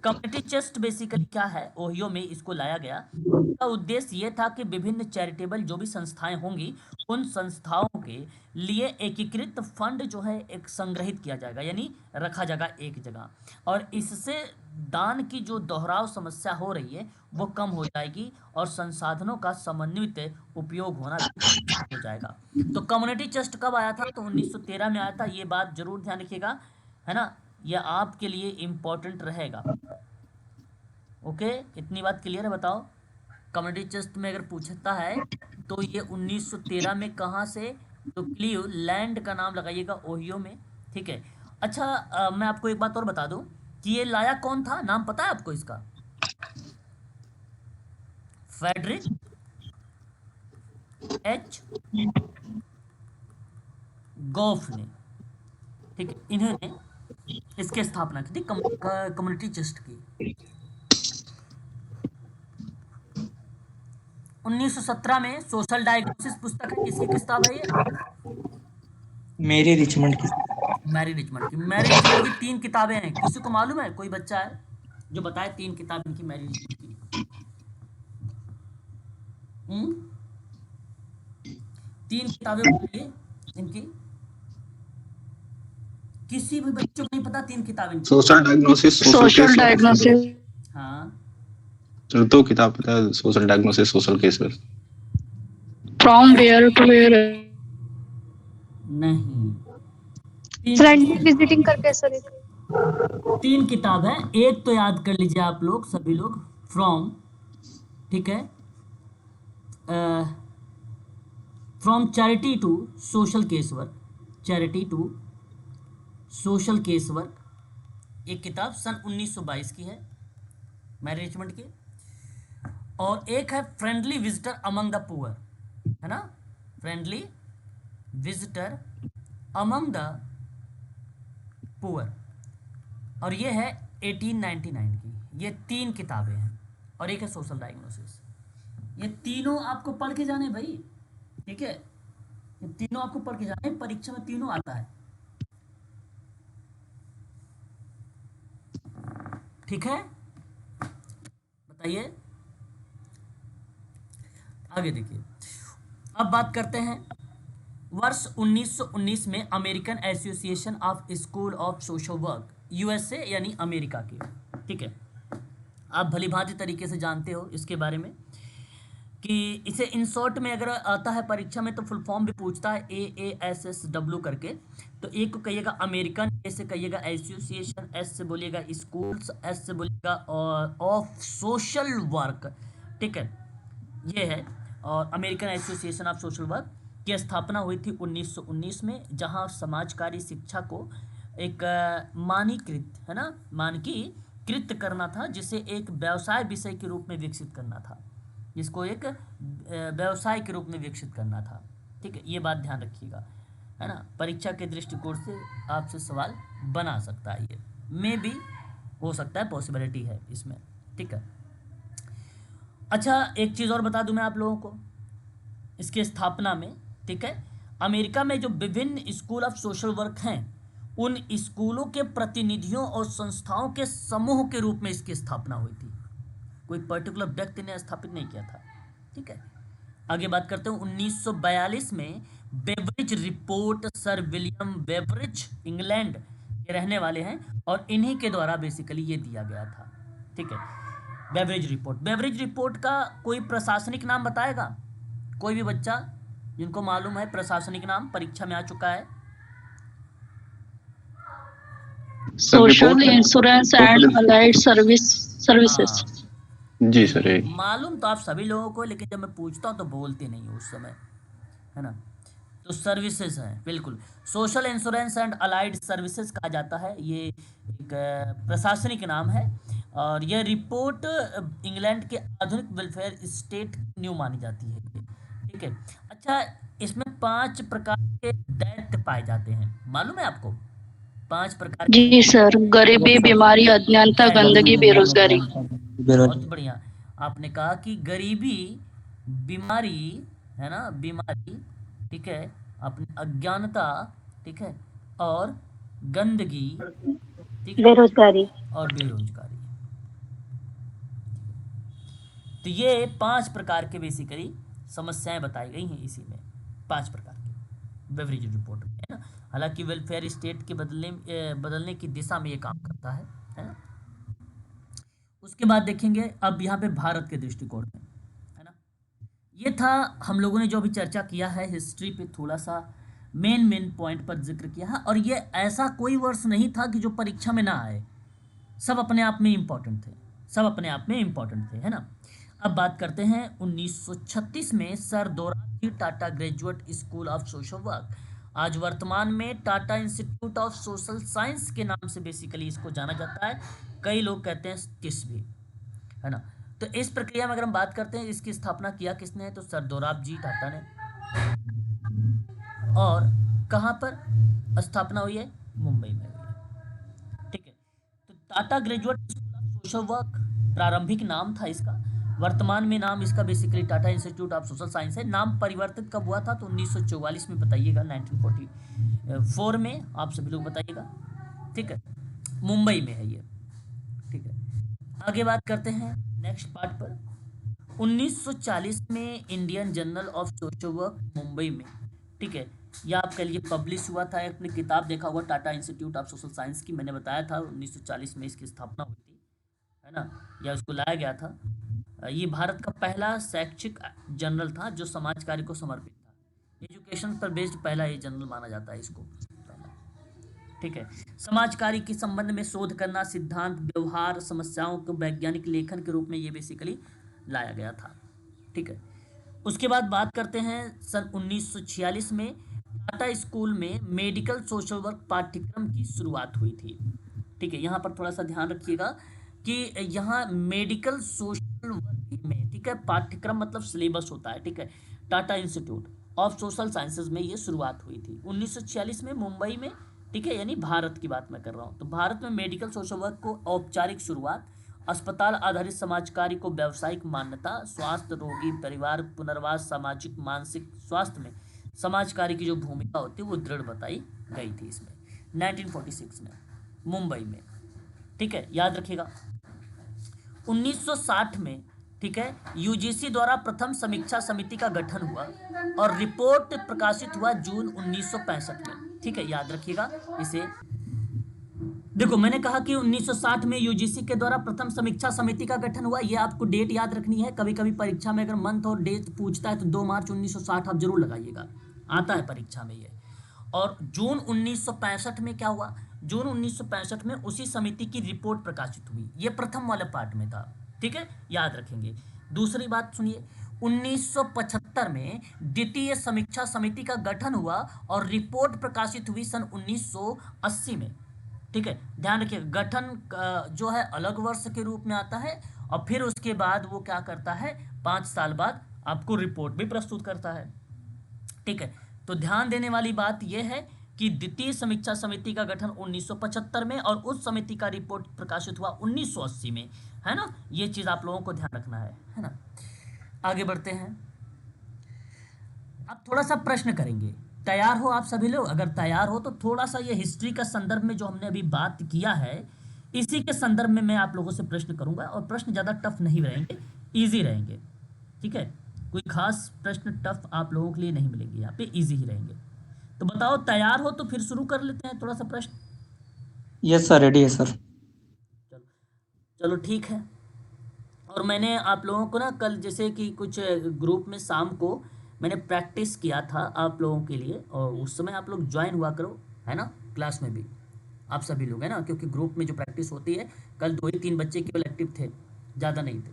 कम्युनिटी चेस्ट बेसिकली क्या है, ओहियो में इसको लाया गया। का उद्देश्य ये था कि विभिन्न चैरिटेबल जो भी संस्थाएं होंगी, उन संस्थाओं के लिए एकीकृत फंड जो है एक संग्रहित किया जाएगा, यानी रखा जाएगा एक जगह, और इससे दान की जो दोहराव समस्या हो रही है वो कम हो जाएगी और संसाधनों का समन्वित उपयोग होना हो जाएगा। तो कम्युनिटी ट्रस्ट कब आया था, तो 1913 में आया था, ये बात जरूर ध्यान रखिएगा, है ना, यह आपके लिए इम्पोर्टेंट रहेगा। ओके, इतनी बात क्लियर है? बताओ, कम्युनिटी चेस्ट में अगर पूछता है तो ये 1913 में कहाँ से, तो क्लीवलैंड का नाम लगाइएगा, ओहियो में, ठीक है। अच्छा, मैं आपको एक बात और बता दूं कि ये लाया कौन था, नाम पता है आपको इसका? फ्रेडरिक एच गॉफ ने, ठीक है, इन्होंने इसकी स्थापना की थी कम्युनिटी चेस्ट की। 1917 में सोशल डायग्नोसिस पुस्तक है, किसकी किताब है ये? मेरी रिचमंड की। मैरी रिचमंड की। मैरी रिचमंड की 3 किताबें हैं, किसी को मालूम है? कोई बच्चा है जो बताए 3 किताब इनकी मैरी रिचमंड की? हम्म? 3 किताबें बताइए इनकी, किसी भी बच्चों को नहीं पता 3 किताबें इनकी? Social diagnosis, social diagnosis. हाँ, चलो 2 किताब पता है, social diagnosis, social case work. From where to where. नहीं, फ्रेंडली विजिटिंग करके सर। 3 किताब है, एक तो याद कर लीजिए आप लोग, सभी लोग, फ्रॉम, ठीक है, from charity to social case work, charity to social case work, एक किताब सन 1922 की है मैरी रिचमंड की। और एक है friendly visitor among the poor, है ना, friendly visitor among the poor, और ये है 1899 की। ये 3 किताबें हैं, और एक है सोशल डायग्नोसिस। ये तीनों आपको पढ़ के जाने भाई, ठीक है, ये तीनों आपको पढ़ के जाने, परीक्षा में तीनों आता है, ठीक है। बताइए, आगे देखिए, अब बात करते हैं वर्ष 1919 में American association of school of social work, USA यानी अमेरिका की, ठीक है। आप भली भांति तरीके से जानते हो इसके बारे में कि इसे इन शॉर्ट में अगर आता है परीक्षा में तो फुल फॉर्म भी पूछता है, AASSW करके। तो एक को कहिएगा अमेरिकन, ए से कहिएगा एसोसिएशन, एस से बोलिएगा स्कूल्स, एस से बोलिएगा ऑफ सोशल वर्क, ठीक है, ये है। और American association of social work की स्थापना हुई थी 1919 में, जहां समाजकारी शिक्षा को एक मानकीकृत, है ना, मानकीकृत करना था, जिसे एक व्यवसाय विषय के रूप में विकसित करना था, जिसको एक व्यवसाय के रूप में विकसित करना था। ठीक है, ये बात ध्यान रखिएगा, है ना। परीक्षा के दृष्टिकोण से आपसे सवाल बना सकता है, ये मे भी हो सकता है, पॉसिबिलिटी है इसमें। ठीक है, अच्छा एक चीज़ और बता दूं मैं आप लोगों को इसके स्थापना में। ठीक है, अमेरिका में जो विभिन्न स्कूल ऑफ सोशल वर्क हैं, उन स्कूलों के प्रतिनिधियों और संस्थाओं के समूह के रूप में इसकी स्थापना हुई थी। कोई पर्टिकुलर व्यक्ति ने स्थापित नहीं किया था। ठीक है, आगे बात करते हैं। 1942 में Beveridge report, sir William Beveridge England के रहने वाले हैं और इन्हीं के द्वारा बेसिकली ये दिया गया था। ठीक है, बेवरिज रिपोर्ट। बेवरिज रिपोर्ट का कोई प्रशासनिक नाम बताएगा कोई भी बच्चा जिनको मालूम है प्रशासनिक नाम, परीक्षा में आ चुका है? Social insurance and allied services. हाँ, जी सर, यही। मालूम तो आप सभी लोगों को, लेकिन जब मैं पूछता हूँ तो बोलते नहीं हो उस समय, है ना। तो सर्विसेज हैं, बिल्कुल। Social insurance and allied services कहा जाता है, ये एक प्रशासनिक नाम है। और यह रिपोर्ट इंग्लैंड के आधुनिक वेलफेयर स्टेट न्यू मानी जाती है। ठीक है, अच्छा इसमें 5 प्रकार के दैत्य पाए जाते हैं, मालूम है आपको? 5 प्रकार के। जी सर, गरीबी, बीमारी, अज्ञानता, गंदगी, बेरोजगारी। बहुत बढ़िया, आपने कहा कि गरीबी, बीमारी, है ना, बीमारी, ठीक है, अपनी अज्ञानता, ठीक है, और गंदगी, ठीक है, बेरोजगारी। और बेरोजगारी। तो ये 5 प्रकार के बेसिकली समस्याएं बताई गई हैं इसी में, 5 प्रकार की बेवरेज रिपोर्ट में, है ना। हालांकि वेलफेयर स्टेट के बदलने की दिशा में ये काम करता है ना। उसके बाद देखेंगे अब यहाँ पे भारत के दृष्टिकोण में, है ना। ये था हम लोगों ने जो अभी चर्चा किया है, हिस्ट्री पे थोड़ा सा मेन पॉइंट पर जिक्र किया है। और ये ऐसा कोई वर्ष नहीं था कि जो परीक्षा में ना आए, सब अपने आप में इम्पोर्टेंट थे, सब अपने आप में इम्पोर्टेंट थे, है ना। अब बात करते हैं 1936 में sir Dorabji Tata graduate school of social work, आज वर्तमान में Tata institute of social science के नाम से बेसिकली इसको जाना जाता है। कई लोग कहते हैं टिस भी, है ना। तो इस प्रक्रिया में अगर हम बात करते हैं, इसकी स्थापना किया किसने है, तो सर दोराबजी टाटा ने। और कहाँ पर स्थापना हुई है? मुंबई में हुई है। ठीक है, तो Tata graduate school of social work प्रारंभिक नाम था इसका, वर्तमान में नाम इसका basically Tata institute of social science है। नाम परिवर्तित कब हुआ था, तो 1944 में बताइएगा, 1944 में, आप सभी लोग बताइएगा। ठीक है, मुंबई में है ये। ठीक है, आगे बात करते हैं नेक्स्ट पार्ट पर। 1940 में Indian journal of social work Mumbai में, ठीक है, यह आपके लिए पब्लिश हुआ था। अपनी किताब देखा होगा Tata institute of social science की, मैंने बताया था 1940 में इसकी स्थापना हुई थी, है ना, या उसको लाया गया था। ये भारत का पहला शैक्षिक जर्नल था जो समाज कार्य को समर्पित था। एजुकेशन पर बेस्ड पहला ये जर्नल माना जाता है इसको। ठीक है, समाज कार्य के संबंध में शोध करना, सिद्धांत, व्यवहार, समस्याओं को वैज्ञानिक लेखन के रूप में ये बेसिकली लाया गया था। ठीक है, उसके बाद बात करते हैं सन 1946 में टाटा स्कूल में मेडिकल सोशल वर्क पाठ्यक्रम की शुरुआत हुई थी। ठीक है, यहाँ पर थोड़ा सा ध्यान रखिएगा कि यहाँ मेडिकल सोशल वर्क में, ठीक है, पाठ्यक्रम मतलब सिलेबस होता है। ठीक है, Tata institute of social sciences में ये शुरुआत हुई थी 1946 में मुंबई में। ठीक है, यानी भारत की बात मैं कर रहा हूँ। तो भारत में मेडिकल सोशल वर्क को औपचारिक शुरुआत, अस्पताल आधारित समाज कार्य को व्यावसायिक मान्यता, स्वास्थ्य, रोगी, परिवार पुनर्वास, सामाजिक मानसिक स्वास्थ्य में समाज कार्य की जो भूमिका होती है वो दृढ़ बताई गई थी इसमें 1946 में मुंबई में। ठीक है, याद रखिएगा। 1960 में, ठीक है, यूजीसी द्वारा प्रथम समीक्षा समिति का गठन हुआ और रिपोर्ट प्रकाशित हुआ जून 1965 में। ठीक है, याद रखिएगा इसे। देखो मैंने कहा कि 1960 में यूजीसी के द्वारा प्रथम समीक्षा समिति का गठन हुआ, ये आपको डेट याद रखनी है। कभी कभी परीक्षा में अगर मंथ और डेट पूछता है तो 2 मार्च 1960 आप जरूर लगाइएगा, आता है परीक्षा में ये। और जून 1965 में क्या हुआ, जून 1965 में उसी समिति की रिपोर्ट प्रकाशित हुई। ये प्रथम वाले पार्ट में था। ठीक है, याद रखेंगे। दूसरी बात सुनिए, 1975 में द्वितीय समीक्षा समिति का गठन हुआ और रिपोर्ट प्रकाशित हुई सन 1980 में। ठीक है, ध्यान रखिए, गठन जो है अलग वर्ष के रूप में आता है और फिर उसके बाद वो क्या करता है, 5 साल बाद आपको रिपोर्ट भी प्रस्तुत करता है। ठीक है, तो ध्यान देने वाली बात यह है कि द्वितीय समीक्षा समिति का गठन 1975 में और उस समिति का रिपोर्ट प्रकाशित हुआ 1980 में, है ना। ये चीज आप लोगों को ध्यान रखना है ना। आगे बढ़ते हैं, अब थोड़ा सा प्रश्न करेंगे। तैयार हो आप सभी लोग? अगर तैयार हो तो थोड़ा सा ये हिस्ट्री का संदर्भ में जो हमने अभी बात किया है, इसी के संदर्भ में मैं आप लोगों से प्रश्न करूंगा, और प्रश्न ज़्यादा टफ नहीं रहेंगे, इजी रहेंगे। ठीक है, कोई खास प्रश्न टफ आप लोगों के लिए नहीं मिलेंगे, यहाँ पे इजी ही रहेंगे। तो बताओ, तैयार हो तो फिर शुरू कर लेते हैं थोड़ा सा प्रश्न। यस सर, रेडी है सर। चलो चलो ठीक है। और मैंने आप लोगों को ना कल जैसे कि कुछ ग्रुप में शाम को मैंने प्रैक्टिस किया था आप लोगों के लिए, और उस समय आप लोग ज्वाइन हुआ करो, है ना, क्लास में भी आप सभी लोग, है ना, क्योंकि ग्रुप में जो प्रैक्टिस होती है, कल 2 ही 3 बच्चे केवल एक्टिव थे, ज़्यादा नहीं थे।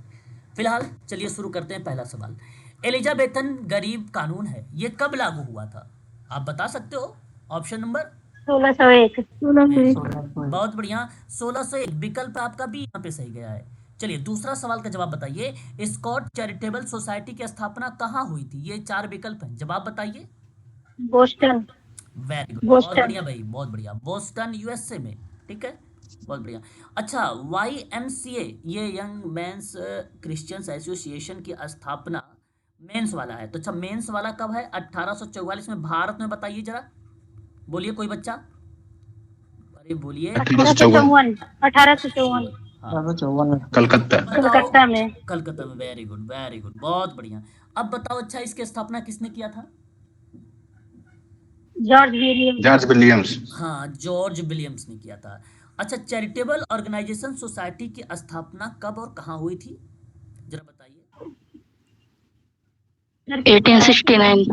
फिलहाल चलिए शुरू करते हैं। पहला सवाल, एलिजाबेथन गरीब कानून है, ये कब लागू हुआ था? आप बता सकते हो? Option number 1601। बहुत बढ़िया, 1601 विकल्प आपका भी यहाँ पे सही गया है। चलिए दूसरा सवाल का जवाब बताइए। स्कॉट चैरिटेबल सोसाइटी की स्थापना कहाँ हुई थी? ये 4 विकल्प हैं, जवाब बताइए। बोस्टन। वेरी गुड, बहुत बोस्टन। बढ़िया भाई, बहुत बढ़िया, बोस्टन यूएसए में। ठीक है, बहुत बढ़िया। अच्छा, YMCA ये यंग मेंस क्रिश्चियंस एसोसिएशन की स्थापना मेंस वाला है, तो अच्छा मेंस वाला कब है? 1844 में भारत में, बताइए जरा, बोलिए कोई बच्चा, अरे बोलिए। 1854। 1854 हाँ 54 में। कलकत्ता। बताओ, कलकत्ता में। कलकत्ता में, वेरी गुड वेरी गुड, बहुत बढ़िया। अब बताओ, अच्छा इसकी स्थापना किसने किया था? George William. George Williams. हाँ, जॉर्ज विलियम्स ने किया था। अच्छा, चैरिटेबल ऑर्गेनाइजेशन सोसाइटी की स्थापना कब और कहाँ हुई थी, जरा बताइए। 1869।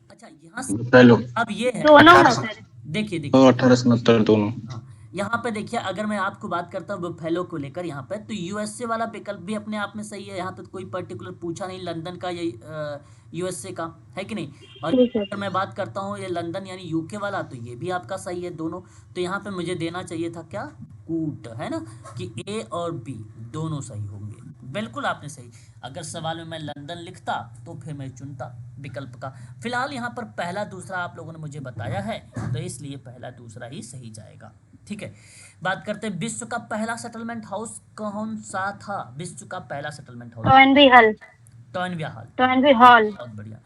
अच्छा यहाँ से पहलो अब ये है, दोनों है 18 सर। देखिए तो देखिए, 1869 दोनों। हाँ यहाँ पे देखिए, अगर मैं आपको बात करता हूँ बुफेलो को लेकर यहाँ पे, तो यूएसए वाला विकल्प भी अपने आप में सही है। यहाँ पे कोई पर्टिकुलर पूछा नहीं, लंदन का या यूएसए का, है कि नहीं। और ठीक है। अगर मैं बात करता हूँ ये लंदन यानी यूके वाला, तो ये भी आपका सही है दोनों। तो यहाँ पे मुझे देना चाहिए था क्या, कूट, है ना, कि ए और बी दोनों सही होंगे। बिल्कुल आपने सही, अगर सवाल में मैं लंदन लिखता तो फिर मैं चुनता विकल्प का। फिलहाल यहाँ पर पहला दूसरा आप लोगों ने मुझे बताया है, तो इसलिए पहला दूसरा ही सही जाएगा। ठीक है, बात करते हैं विश्व का पहला सेटलमेंट हाउस कौन सा था? विश्व का पहला settlement house Toynbee hall. Toynbee hall, Toynbee hall. बहुत बढ़िया,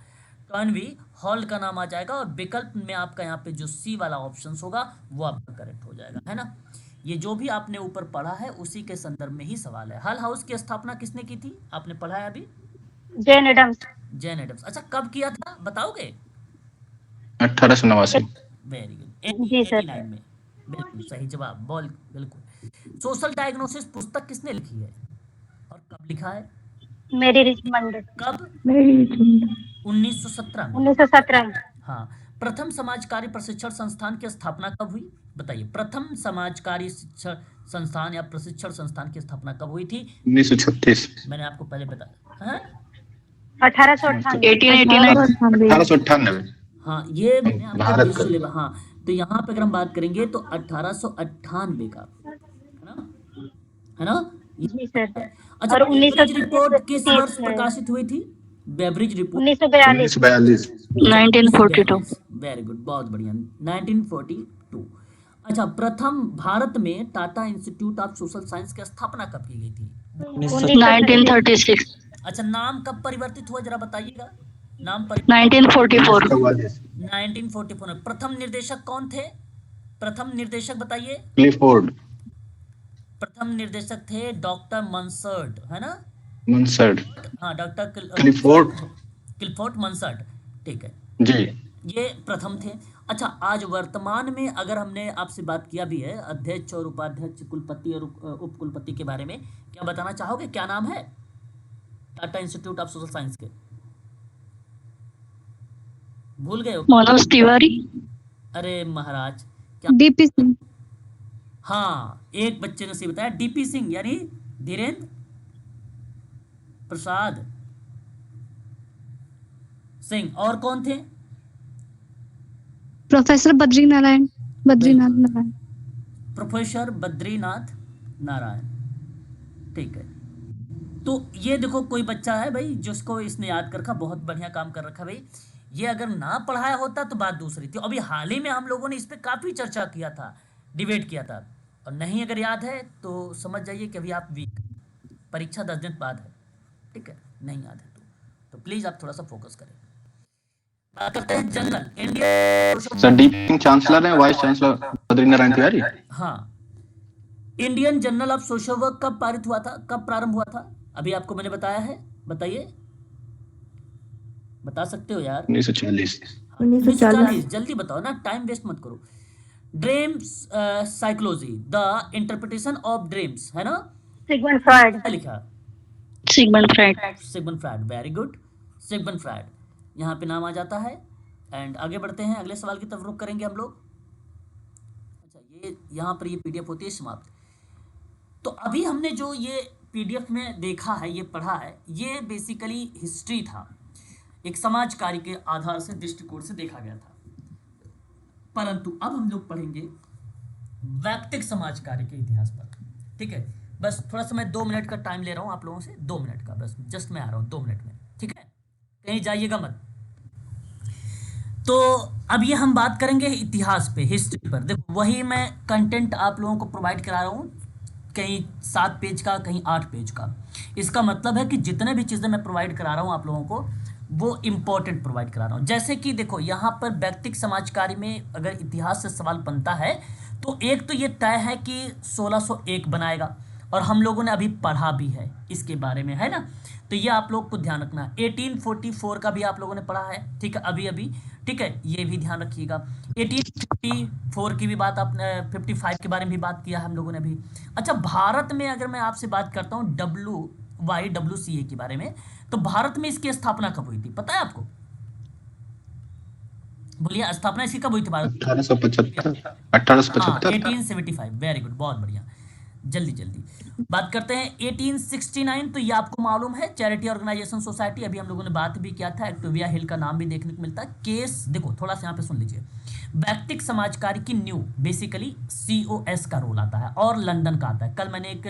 टॉयनबी हॉल का नाम आ जाएगा, और विकल्प में आपका यहाँ पे जो सी वाला ऑप्शन होगा वो आपका करेक्ट हो जाएगा, है ना। ये जो भी आपने ऊपर पढ़ा है उसी के संदर्भ में ही सवाल है। हल हाउस की स्थापना किसने की थी, आपने पढ़ा है अभी? जैन एडम्स। जैन एडम्स। अच्छा कब किया था बताओगे? 1889। वेरी गुड, जी सर। 1889 में, बिल्कुल सही जवाब, बोल बिल्कुल। सोशल डायग्नोसिस पुस्तक किसने लिखी है और कब लिखा है? मेरी रिचमंड। कब? मेरी 1917 में। 1917। हाँ, प्रथम समाजकारी प्रशिक्षण संस्थान की स्थापना कब हुई, बताइए। प्रथम समाजकारी शिक्षण संस्थान या प्रशिक्षण संस्थान की स्थापना कब हुई थी? 1936। मैंने आपको पहले बताया, हाँ 1898। 1889। 1898। हाँ, ये मैंने आपको भारत विश्व का। लेवल, हाँ तो यहाँ पे अगर हम बात करेंगे तो 1898 का, है ना, है ना। जी सर। अच्छा, और बेवरेज रिपोर्ट किस 1930 वर्ष प्रकाशित हुई थी? Beverage report 1942। 1942। 1942। वेरी गुड, बहुत बढ़िया, 1942। अच्छा, प्रथम भारत में Tata institute of social science की स्थापना कब की गई थी? 1936। अच्छा, नाम कब परिवर्तित हुआ जरा बताइएगा, नाम 1944। 1944 में। प्रथम निर्देशक कौन थे? प्रथम निर्देशक बताइए। क्लिफोर्ड। प्रथम निर्देशक थे डॉक्टर मंसर्ट, है ना। मंसर्ड। हाँ, डॉक्टर क्लिफोर्ड। क्लिफोर्ड मंसर्ट, ठीक है, जी। ये प्रथम थे। अच्छा, आज वर्तमान में अगर हमने आपसे बात किया भी है अध्यक्ष और उपाध्यक्ष, कुलपति और उप कुलपति के बारे में, क्या बताना चाहोगे, क्या नाम है Tata institute of social science के? भूल गए हो? मनोज तिवारी। अरे महाराज, क्या? डीपी सिंह। हाँ, एक बच्चे ने सही बताया, डीपी सिंह यानी धीरेन्द्र प्रसाद सिंह। और कौन थे? प्रोफेसर बद्रीनाथ नारायण। प्रोफेसर बद्रीनाथ नारायण, ठीक है, तो ये देखो कोई बच्चा है भाई जिसको इसने याद कर रखा, बहुत बढ़िया काम कर रखा भाई। ये अगर ना पढ़ाया होता तो बात दूसरी थी। अभी हाल ही में हम लोगों ने इस पे काफ़ी चर्चा किया था, डिबेट किया था, और नहीं अगर याद है तो समझ जाइए कि अभी आप वीक, परीक्षा 10 दिन बाद है, ठीक है, नहीं याद है तो प्लीज़ आप थोड़ा सा फोकस करें। बात करते हैं जनरल इंडियन। सर डीपिंग चांसलर हैं, वाइस चांसलर बद्रीनारायण तिवारी। हाँ, Indian journal of social work कब पारित हुआ था, कब प्रारंभ हुआ था? अभी आपको मैंने बताया है, बताइए, बता सकते हो यार। 1940। 1940, जल्दी बताओ ना, टाइम वेस्ट मत करो। Dreams psychology, the interpretation of dreams, है ना? Sigmund Freud. क्या लिखा? Sigmund Freud. Sigmund Freud, very good, Sigmund Freud यहाँ पे नाम आ जाता है। एंड आगे बढ़ते हैं, अगले सवाल की तरफ रुख करेंगे हम लोग। अच्छा, ये यहाँ पर ये पीडीएफ होती है समाप्त। तो अभी हमने जो ये पीडीएफ में देखा है, ये पढ़ा है, ये बेसिकली हिस्ट्री था, एक समाज कार्य के आधार से, दृष्टिकोण से देखा गया था। परंतु अब हम लोग पढ़ेंगे वैयक्तिक समाज कार्य के इतिहास पर, ठीक है। बस थोड़ा सा मैं 2 मिनट का टाइम ले रहा हूँ आप लोगों से, 2 मिनट का, बस जस्ट मैं आ रहा हूँ 2 मिनट में, ठीक है, कहीं जाइएगा मत। तो अब ये हम बात करेंगे इतिहास पे, हिस्ट्री पर। देखो वही मैं कंटेंट आप लोगों को प्रोवाइड करा रहा हूँ, कहीं 7 पेज का, कहीं 8 पेज का। इसका मतलब है कि जितने भी चीज़ें मैं प्रोवाइड करा रहा हूँ आप लोगों को, वो इम्पोर्टेंट प्रोवाइड करा रहा हूँ। जैसे कि देखो यहाँ पर व्यक्तिक समाज कार्य में अगर इतिहास से सवाल बनता है तो एक तो ये तय है कि 1601 बनाएगा, और हम लोगों ने अभी पढ़ा भी है इसके बारे में, है ना? तो ये आप लोग को ध्यान रखना। 1844 का भी आप लोगों ने पढ़ा है, ठीक है, अभी अभी, ठीक है, ये भी ध्यान रखिएगा। 1854 की भी बात, आपने 55 के बारे में भी बात किया है हम लोगों ने अभी। अच्छा, भारत में अगर मैं आपसे बात करता हूँ WYWCA के बारे में, तो भारत में इसकी स्थापना कब हुई थी, पता है आपको? बोलिए, स्थापना इसकी कब हुई थी भारत? 1875। 1875। 1875, वेरी गुड, बहुत बढ़िया, जल्दी जल्दी बात करते हैं। 1869, तो ये आपको मालूम है, चैरिटी ऑर्गेनाइजेशन सोसाइटी, अभी हम लोगों ने बात भी किया था, एक्टोविया हिल का नाम भी देखने को मिलता है। केस देखो थोड़ा सा यहाँ पे सुन लीजिए, वैयक्तिक समाज कार्य की न्यू बेसिकली COS का रोल आता है, और लंदन का आता है। कल मैंने एक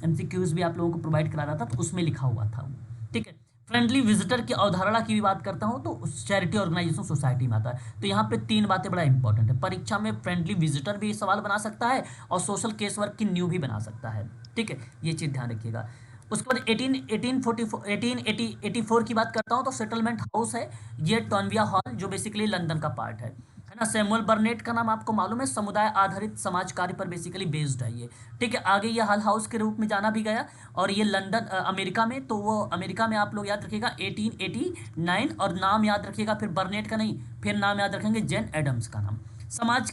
MCQs भी आप लोगों को प्रोवाइड करा रहा था, तो उसमें लिखा हुआ था वो, ठीक है। फ्रेंडली विजिटर की अवधारणा की भी बात करता हूँ तो चैरिटी ऑर्गेनाइजेशन सोसाइटी में आता है। तो यहाँ पे 3 बातें बड़ा इंपॉर्टेंट है, परीक्षा में फ्रेंडली विजिटर भी सवाल बना सकता है, और सोशल केस वर्क की न्यू भी बना सकता है, ठीक है, ये चीज़ ध्यान रखिएगा। उसके बाद 1884 की बात करता हूँ तो सेटलमेंट हाउस है, ये टॉनविया हॉल, जो बेसिकली लंदन का पार्ट है ना। सैमुअल बर्नेट का नाम आपको मालूम है, समुदाय आधारित समाज कार्य पर बेसिकली बेस्ड है ये, ठीक है। आगे ये हल हाउस के रूप में जाना भी गया, और ये लंदन अमेरिका में, तो वो अमेरिका में आप लोग याद रखिएगा 1889, और नाम याद रखिएगा फिर बर्नेट का नहीं, फिर नाम याद रखेंगे जेन एडम्स का नाम। समाज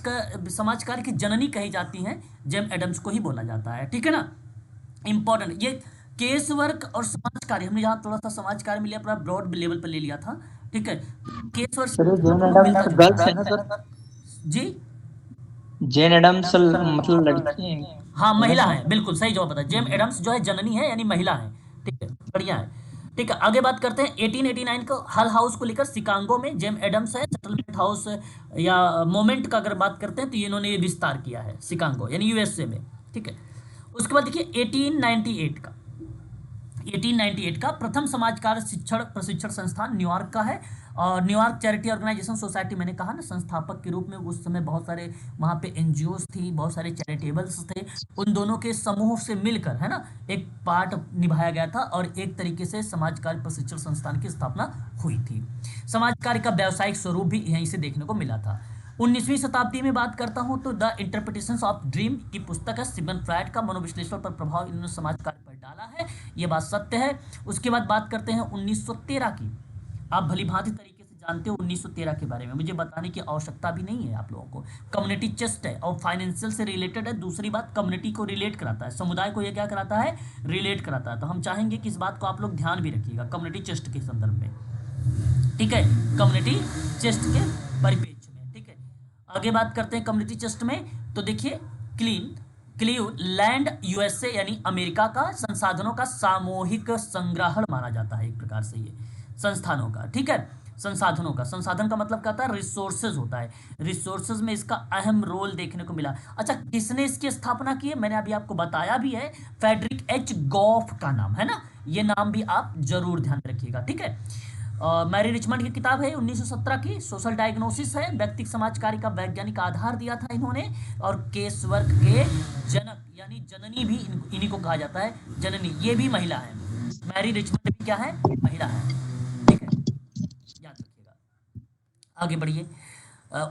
कार्य की जननी कही जाती हैं, जेन एडम्स को ही बोला जाता है, ठीक है ना। इंपॉर्टेंट, ये केस वर्क और समाज कार्य, हमने यहाँ थोड़ा सा समाज कार्य में लिया, पूरा ब्रॉड लेवल पर ले लिया था, ठीक है। केस वर्क सर ये जेन एडम्स गर्ल्स है ना सर? जी, जेन एडम्स मतलब लड़की है? हाँ महिला है, बिल्कुल सही जवाब बताया। जेम एडम्स जो है जननी है, यानी महिला है, ठीक है, बढ़िया है, ठीक है। आगे बात करते हैं 1889 को, हल हाउस को लेकर शिकागो में जेम एडम्स है। सेटलमेंट हाउस या मोमेंट का अगर बात करते हैं तो ये इन्होंने विस्तार किया है शिकागो यानी USA में, ठीक है। उसके बाद देखिए 1898 का प्रथम समाजकार शिक्षण प्रशिक्षण संस्थान न्यूयॉर्क का है, और न्यूयॉर्क चैरिटी ऑर्गेनाइजेशन सोसाइटी, मैंने कहा ना, संस्थापक के रूप में उस समय बहुत सारे वहाँ पे NGOs थी, बहुत सारे चैरिटेबल्स थे, उन दोनों के समूह से मिलकर, है ना, एक पार्ट निभाया गया था, और एक तरीके से समाज कार्य प्रशिक्षण संस्थान की स्थापना हुई थी। समाज कार्य का व्यावसायिक स्वरूप भी यहीं से देखने को मिला था। 19वीं शताब्दी में बात करता हूं तो द इंटरप्रिटेशंस ऑफ ड्रीम की पुस्तक है, सिगमंड फ्राइड का मनोविश्लेषण पर प्रभाव इन्होंने समाज कार्य पर डाला है, ये बात सत्य है। उसके बाद बात करते हैं 1913 की। आप भली भांति तरीके से जानते हो 1913 के बारे में, मुझे बताने की आवश्यकता भी नहीं है आप लोगों को। कम्युनिटी चेस्ट है और फाइनेंशियल से रिलेटेड है। दूसरी बात, कम्युनिटी को रिलेट कराता है, समुदाय को ये क्या कराता है, रिलेट कराता है। तो हम चाहेंगे कि इस बात को आप लोग ध्यान भी रखिएगा कम्युनिटी चेस्ट के संदर्भ में, ठीक है, कम्युनिटी चेस्ट के परिप्रेक्ष्य में, ठीक है। आगे बात करते हैं कम्युनिटी चेस्ट में, तो देखिए क्लीवलैंड USA यानी अमेरिका का संसाधनों का सामूहिक संग्रहण माना जाता है एक प्रकार से ये संस्थानों का, ठीक है। संसाधनों का। संसाधन का मतलब क्या होता है? रिसोर्सेज होता है। रिसोर्सेज में इसका अहम रोल देखने को मिला। अच्छा, किसने इसकी स्थापना की है? मैंने अभी आपको बताया भी है, फेडरिक एच गॉफ का नाम है ना, ये नाम भी आप जरूर ध्यान रखिएगा, ठीक है। मैरी रिचमंड की किताब है 1917 की, सोशल डायग्नोसिस है, व्यक्तिगत समाजकारी का वैज्ञानिक आधार दिया था इन्होंने। और केस वर्क के जनक यानी जननी भी इन्हीं को कहा जाता है, जननी। ये भी महिला है, मैरी रिचमंड भी क्या है? महिला है, ठीक है, याद रखिएगा। आगे बढ़िए।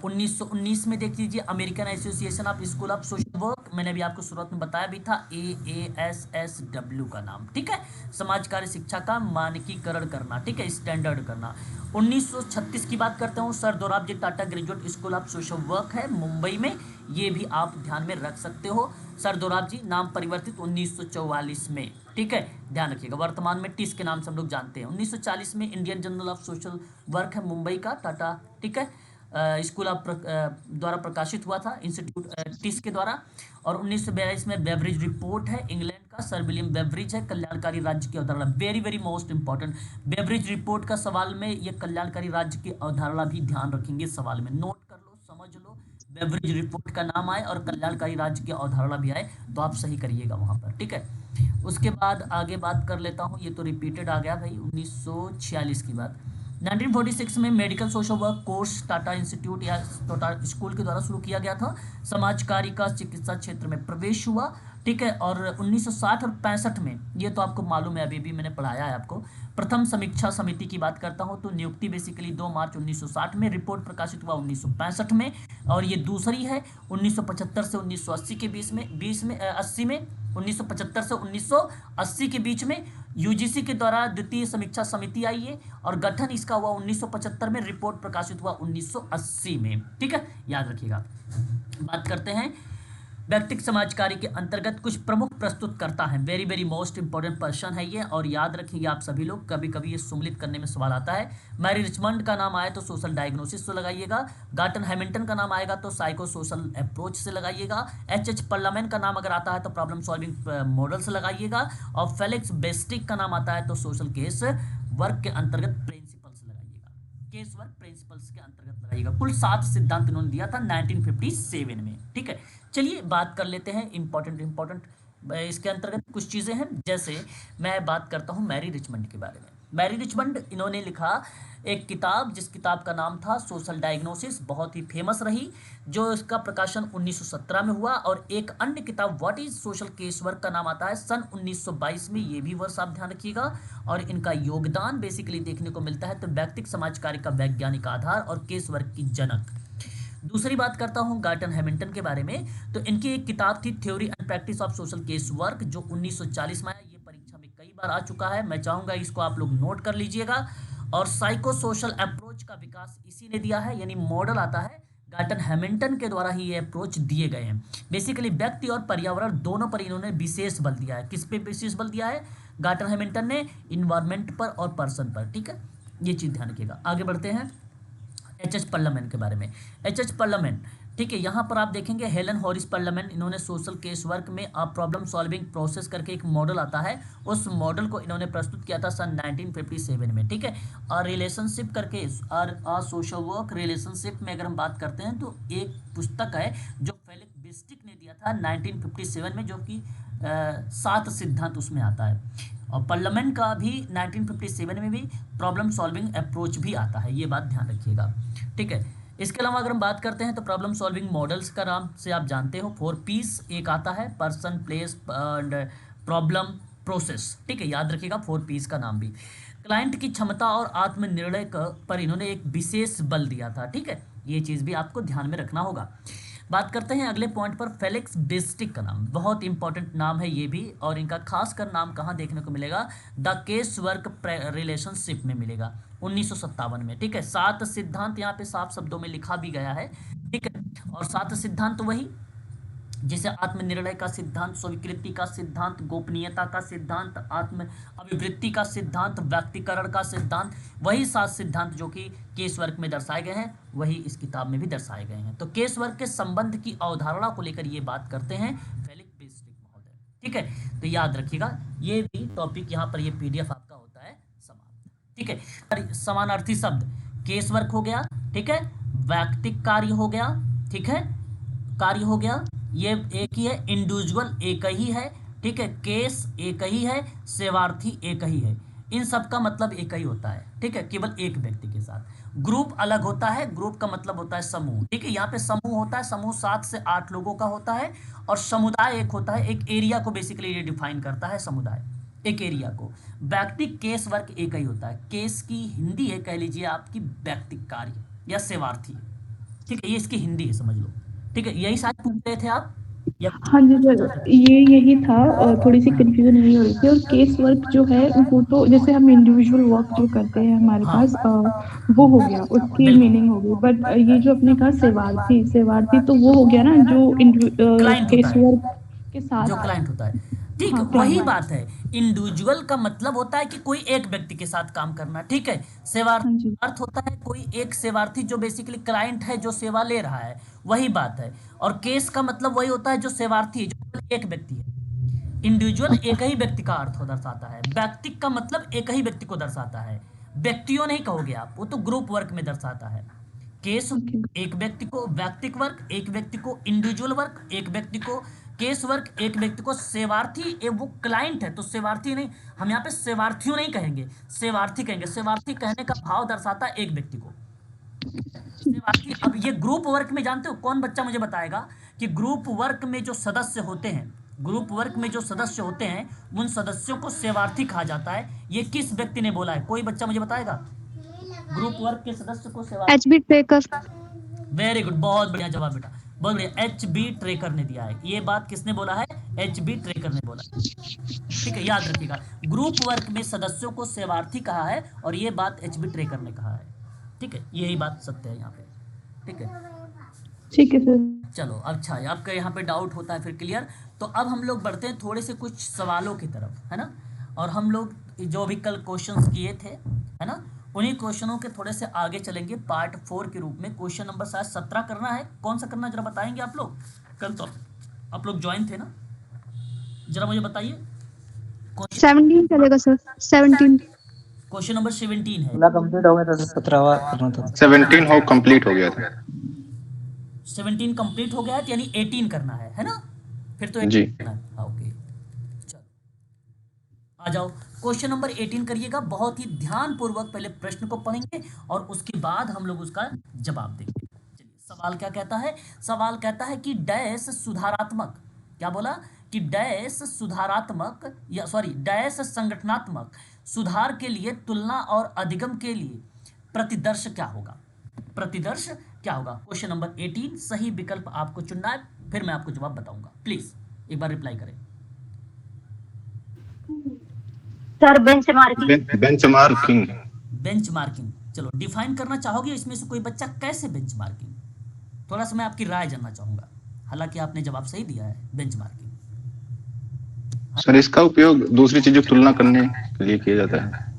1919 में देख लीजिए, American association of school of social work, मैंने भी आपको शुरुआत में बताया भी था, AASSW का नाम, ठीक है, समाज कार्य शिक्षा का मानकीकरण करना, ठीक है, स्टैंडर्ड करना। 1936 की बात करते हूँ, sir Dorabji Tata graduate school of social work है मुंबई में, ये भी आप ध्यान में रख सकते हो। सर दोराबजी, नाम परिवर्तित 1944 में, ठीक है, ध्यान रखिएगा। वर्तमान में टिस के नाम से हम लोग जानते हैं। 1940 में Indian journal of social work है मुंबई का, टाटा, ठीक है, स्कूल ऑफ द्वारा प्रकाशित हुआ था, इंस्टीट्यूट टिस के द्वारा। और 1942 में बेवरिज रिपोर्ट है, इंग्लैंड का, सर विलियम बेवरिज है, कल्याणकारी राज्य की अवधारणा। Very very most important, Beveridge report का सवाल में ये कल्याणकारी राज्य की अवधारणा भी ध्यान रखेंगे, सवाल में नोट कर लो, समझ लो। बेवरिज रिपोर्ट का नाम आए और कल्याणकारी राज्य की अवधारणा भी आए तो आप सही करिएगा वहां पर, ठीक है। उसके बाद आगे बात कर लेता हूँ, ये तो रिपीटेड आ गया भाई, 1946 की बात। 1946 में medical social work course Tata institute या टाटा स्कूल के द्वारा शुरू किया गया था। समाज कार्य का चिकित्सा क्षेत्र में प्रवेश हुआ, ठीक है। और 1960 और 65 में, ये तो आपको मालूम है, अभी भी मैंने पढ़ाया है आपको। प्रथम समीक्षा समिति की बात करता हूँ तो नियुक्ति बेसिकली 2 मार्च 1960 में, रिपोर्ट प्रकाशित हुआ 1965 में। और ये दूसरी है 1975 से 1980 के बीच में, 80 में, 1975 से 1980 के बीच में यूजीसी के द्वारा द्वितीय समीक्षा समिति आई है और गठन इसका हुआ 1975 में, रिपोर्ट प्रकाशित हुआ 1980 में, ठीक है, याद रखिएगा। बात करते हैं व्यक्तिगत समाज कार्य के अंतर्गत कुछ प्रमुख प्रस्तुत करता है। Very very most important person है ये, और याद रखिए आप सभी लोग, कभी कभी ये सम्मिलित करने में सवाल आता है। मैरी रिचमंड का नाम आए तो सोशल डायग्नोसिस से लगाइएगा, गार्टन हैमिल्टन का नाम आएगा तो साइको सोशल अप्रोच से लगाइएगा, एच पर्लमैन का नाम अगर आता है तो प्रॉब्लम सॉल्विंग मॉडल से लगाइएगा, और फेलिक्स बेस्टिक का नाम आता है तो सोशल केस वर्क के अंतर्गत प्रिंसिपल से लगाइएगा, केस वर्क प्रिंसिपल्स के अंतर्गत लगाइएगा। कुल 7 सिद्धांत इन्होंने दिया था 1957 में, ठीक है। चलिए बात कर लेते हैं इंपॉर्टेंट इसके अंतर्गत कुछ चीज़ें हैं। जैसे मैं बात करता हूँ मैरी रिचमंड के बारे में। मैरी रिचमंड इन्होंने लिखा एक किताब, जिस किताब का नाम था सोशल डायग्नोसिस, बहुत ही फेमस रही, जो इसका प्रकाशन 1917 में हुआ। और एक अन्य किताब what is social case work का नाम आता है सन 1922 में, ये भी वर्ष आप ध्यान रखिएगा। और इनका योगदान बेसिकली देखने को मिलता है तो व्यक्तिगत समाज कार्य का वैज्ञानिक आधार और केस वर्क की जनक। दूसरी बात करता हूं गार्टन हैमिल्टन के बारे में, तो इनकी एक किताब थी theory and practice of social case work, जो 1940 में आया। ये परीक्षा में कई बार आ चुका है, मैं चाहूंगा इसको आप लोग नोट कर लीजिएगा। और साइको सोशल अप्रोच का विकास इसी ने दिया है, यानी मॉडल आता है गार्टन हैमिल्टन के द्वारा ही ये अप्रोच दिए गए हैं। बेसिकली व्यक्ति और पर्यावरण दोनों पर इन्होंने विशेष बल दिया है। किस पे विशेष बल दिया है गार्टन हैमिल्टन ने? इन्वायरमेंट पर और पर्सन पर, ठीक है, ये चीज ध्यान रखिएगा। आगे बढ़ते हैं एच पर्लमैन के बारे में। एच पर्लमैन, ठीक है, यहाँ पर आप देखेंगे हेलन हॉरिस पर्लमैन, इन्होंने सोशल केस वर्क में प्रॉब्लम सॉल्विंग प्रोसेस करके एक मॉडल आता है, उस मॉडल को इन्होंने प्रस्तुत किया था सन 1957 में, ठीक है। और रिलेशनशिप करके और सोशल वर्क रिलेशनशिप में अगर हम बात करते हैं तो एक पुस्तक है जो फेलिक्स बेस्टिक ने दिया था 1957 में, जो कि 7 सिद्धांत उसमें आता है। और पर्लमैन का भी 1957 में भी प्रॉब्लम सॉल्विंग अप्रोच भी आता है, ये बात ध्यान रखिएगा, ठीक है। इसके अलावा अगर हम बात करते हैं तो प्रॉब्लम सॉल्विंग मॉडल्स का नाम से आप जानते हो 4 पीस एक आता है, person, place and problem, process, ठीक है, याद रखिएगा 4 पीस का नाम भी। क्लाइंट की क्षमता और आत्मनिर्णय पर इन्होंने एक विशेष बल दिया था, ठीक है, ये चीज़ भी आपको ध्यान में रखना होगा। बात करते हैं अगले पॉइंट पर, फेलिक्स बेस्टिक का नाम, बहुत इंपॉर्टेंट नाम है ये भी, और इनका खासकर नाम कहाँ देखने को मिलेगा? द केस वर्क रिलेशनशिप में मिलेगा 1957 में, ठीक है। 7 सिद्धांत यहाँ पे साफ शब्दों में लिखा भी गया है, ठीक है। और 7 सिद्धांत वही जैसे आत्मनिर्णय का सिद्धांत, स्वीकृति का सिद्धांत, गोपनीयता का सिद्धांत, आत्म अभिवृत्ति का सिद्धांत, व्यक्तिकरण का सिद्धांत, वही 7 सिद्धांत जो कि केस वर्क में दर्शाए गए हैं वही इस किताब में भी दर्शाए गए हैं। तो केस वर्क के संबंध की अवधारणा को लेकर ये बात करते हैं फेलिक्स बेस्टिक महोदय, ठीक है। तो याद रखिएगा ये भी टॉपिक, यहाँ पर ये PDF आपका होता है समाप्त, ठीक है। समानार्थी शब्द, केस वर्क हो गया, ठीक है, वैयक्तिक कार्य हो गया, ठीक है, कार्य हो गया, ये एक ही है, इंडिविजुअल एक ही है, ठीक है, केस एक ही है, सेवार्थी एक ही है, इन सब का मतलब एक ही होता है, ठीक है, केवल एक व्यक्ति के साथ। ग्रुप अलग होता है, ग्रुप का मतलब होता है समूह, ठीक है, यहाँ पे समूह होता है, समूह 7 से 8 लोगों का होता है, और समुदाय एक होता है, एक एरिया को बेसिकली ये डिफाइन करता है समुदाय, एक एरिया को। व्यक्तिक केस वर्क एक ही होता है, केस की हिंदी है कह लीजिए आपकी व्यक्तिक कार्य या सेवार्थी, ठीक है, ये इसकी हिंदी है समझ लो, ठीक है, यही शायद पूछ रहे थे आप या हाँ जी सर, ये यही था, थोड़ी सी कंफ्यूजन यही हो रही थी। और केस वर्क जो है वो तो जैसे हम इंडिविजुअल वर्क जो करते हैं हमारे हाँ। पास, वो हो गया, उसकी बिल्कुल। मीनिंग हो गई। बट ये जो अपने कहा सेवार्थी, सेवार्थी तो वो हो गया ना जो क्लाइंट केस होता है, वर्क के साथ। जो क्लाइंट होता है, ठीक, हाँ, वही client। बात है। इंडिविजुअल का मतलब होता है कि कोई एक व्यक्ति के साथ काम करना, ठीक है। हाँ सेवार्थी जी। अर्थ होता है कोई एक सेवार्थी जो बेसिकली क्लाइंट है, जो सेवा ले रहा है, वही बात है। और केस का मतलब वही होता है जो सेवार्थी है, जो एक व्यक्ति है। इंडिविजुअल एक ही व्यक्ति का अर्थ दर्शाता है, व्यक्तिक का मतलब एक ही व्यक्ति को दर्शाता है, व्यक्तियों नहीं कहोगे आप, वो तो ग्रुप वर्क में दर्शाता है। Case okay. एक व्यक्ति को, व्यक्तिक वर्क एक व्यक्ति को, इंडिविजुअल वर्क एक व्यक्ति को, केस वर्क एक व्यक्ति को, सेवार्थी वो क्लाइंट है तो सेवार्थी नहीं, हम यहाँ पे सेवार्थियों नहीं कहेंगे, सेवार्थी कहेंगे। सेवार्थी कहने का भाव दर्शाता है एक व्यक्ति को, सेवार्थी। अब ये ग्रुप वर्क में जानते हो कौन बच्चा मुझे बताएगा कि ग्रुप वर्क में जो सदस्य होते हैं, ग्रुप वर्क में जो सदस्य होते हैं उन सदस्यों को सेवार्थी कहा जाता है, ये किस व्यक्ति ने बोला है, कोई बच्चा मुझे बताएगा? ग्रुप वर्क के सदस्य को सेवार्थी। HB tracker. वेरी गुड, बहुत बढ़िया जवाब बेटा, बहुत बढ़िया। एच.बी. ट्रेकर ने दिया है, ये बात किसने बोला है? एच.बी. ट्रेकर ने बोला है, ठीक है, याद रखिएगा। ग्रुप वर्क में सदस्यों को सेवार्थी कहा है और ये बात एच.बी. ट्रेकर ने कहा है, ठीक है, यही बात सत्य है यहाँ पे, ठीक है। ठीक है सर। चलो अच्छा है, आपका यहाँ पे डाउट होता है फिर क्लियर। तो अब हम लोग बढ़ते हैं थोड़े से कुछ सवालों की तरफ, है ना। और हम लोग जो भी कल क्वेश्चंस किए थे, है ना, उन्हीं क्वेश्चनों के थोड़े से आगे चलेंगे पार्ट 4 के रूप में। क्वेश्चन नंबर शायद 17 करना है, कौन सा करना जरा बताएंगे आप लोग? कल तो आप लोग ज्वाइन थे ना, जरा मुझे बताइए। 17 चलेगा सर, 17। क्वेश्चन नंबर 17 है। पूरा कंप्लीट हो गया था, 17वां करना था। 17 हो कंप्लीट हो गया था 17 कंप्लीट हो गया है, यानी 18 करना है ना, फिर तो जी। 18 करना है। ओके चलो आ जाओ, क्वेश्चन नंबर 18 करिएगा। बहुत ही ध्यान पूर्वक पहले प्रश्न को पढ़ेंगे और उसके बाद हम लोग उसका जवाब देंगे। चलिए, सवाल क्या कहता है? सवाल कहता है कि डैश सुधारात्मक, क्या बोला कि डैश सुधारात्मक या सॉरी डैश संगठनात्मक सुधार के लिए तुलना और अधिगम के लिए प्रतिदर्श क्या होगा? प्रतिदर्श क्या होगा? क्वेश्चन नंबर 18 सही विकल्प आपको चुनना है, फिर मैं आपको जवाब बताऊंगा। प्लीज एक बार रिप्लाई करें। Sir benchmarking. बेंचमार्किंग। बेंचमार्किंग, चलो डिफाइन करना चाहोगे इसमें से कोई बच्चा कैसे बेंचमार्किंग? थोड़ा सा मैं आपकी राय जानना चाहूंगा, हालांकि आपने जवाब सही दिया है बेंचमार्किंग। सर इसका उपयोग दूसरी चीजों की तुलना करने के लिए किया जाता है।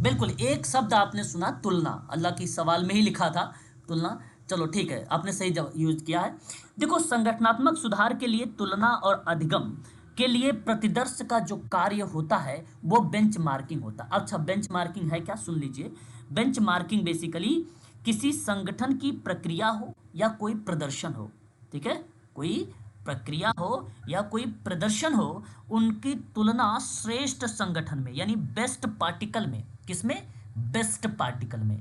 बिल्कुल, एक शब्द आपने सुना तुलना, अल्लाह की सवाल में ही लिखा था तुलना। चलो ठीक है, आपने सही यूज किया है। देखो, संगठनात्मक सुधार के लिए तुलना और अधिगम के लिए प्रतिदर्श का जो कार्य होता है वो बेंचमार्किंग होता है। अच्छा, बेंचमार्किंग है क्या? सुन लीजिए। बेंचमार्किंग बेसिकली किसी संगठन की प्रक्रिया हो या कोई प्रदर्शन हो, ठीक है, कोई प्रक्रिया हो या कोई प्रदर्शन हो, उनकी तुलना श्रेष्ठ संगठन में यानी बेस्ट पार्टिकल में, किसमें? बेस्ट पार्टिकल में,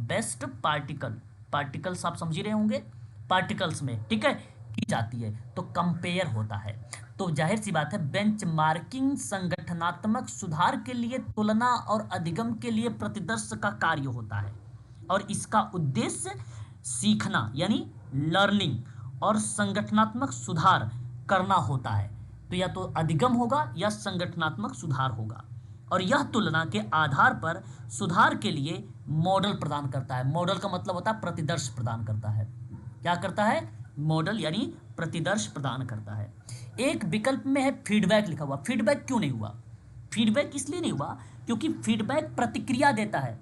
बेस्ट पार्टिकल, पार्टिकल्स आप समझ ही रहे होंगे, पार्टिकल्स में, ठीक है, की जाती है, तो कंपेयर होता है। तो जाहिर सी बात है बेंचमार्किंग संगठनात्मक सुधार के लिए तुलना और अधिगम के लिए प्रतिदर्श का कार्य होता है और इसका उद्देश्य सीखना यानी लर्निंग और संगठनात्मक सुधार करना होता है। तो या तो अधिगम होगा या संगठनात्मक सुधार होगा और यह तुलना के आधार पर सुधार के लिए मॉडल प्रदान करता है। मॉडल का मतलब होता है प्रतिदर्श प्रदान करता है। क्या करता है? मॉडल यानी प्रतिदर्श प्रदान करता है। एक विकल्प में है फीडबैक लिखा हुआ। फीडबैक क्यों नहीं हुआ? फीडबैक इसलिए नहीं हुआ क्योंकि फीडबैक प्रतिक्रिया देता है,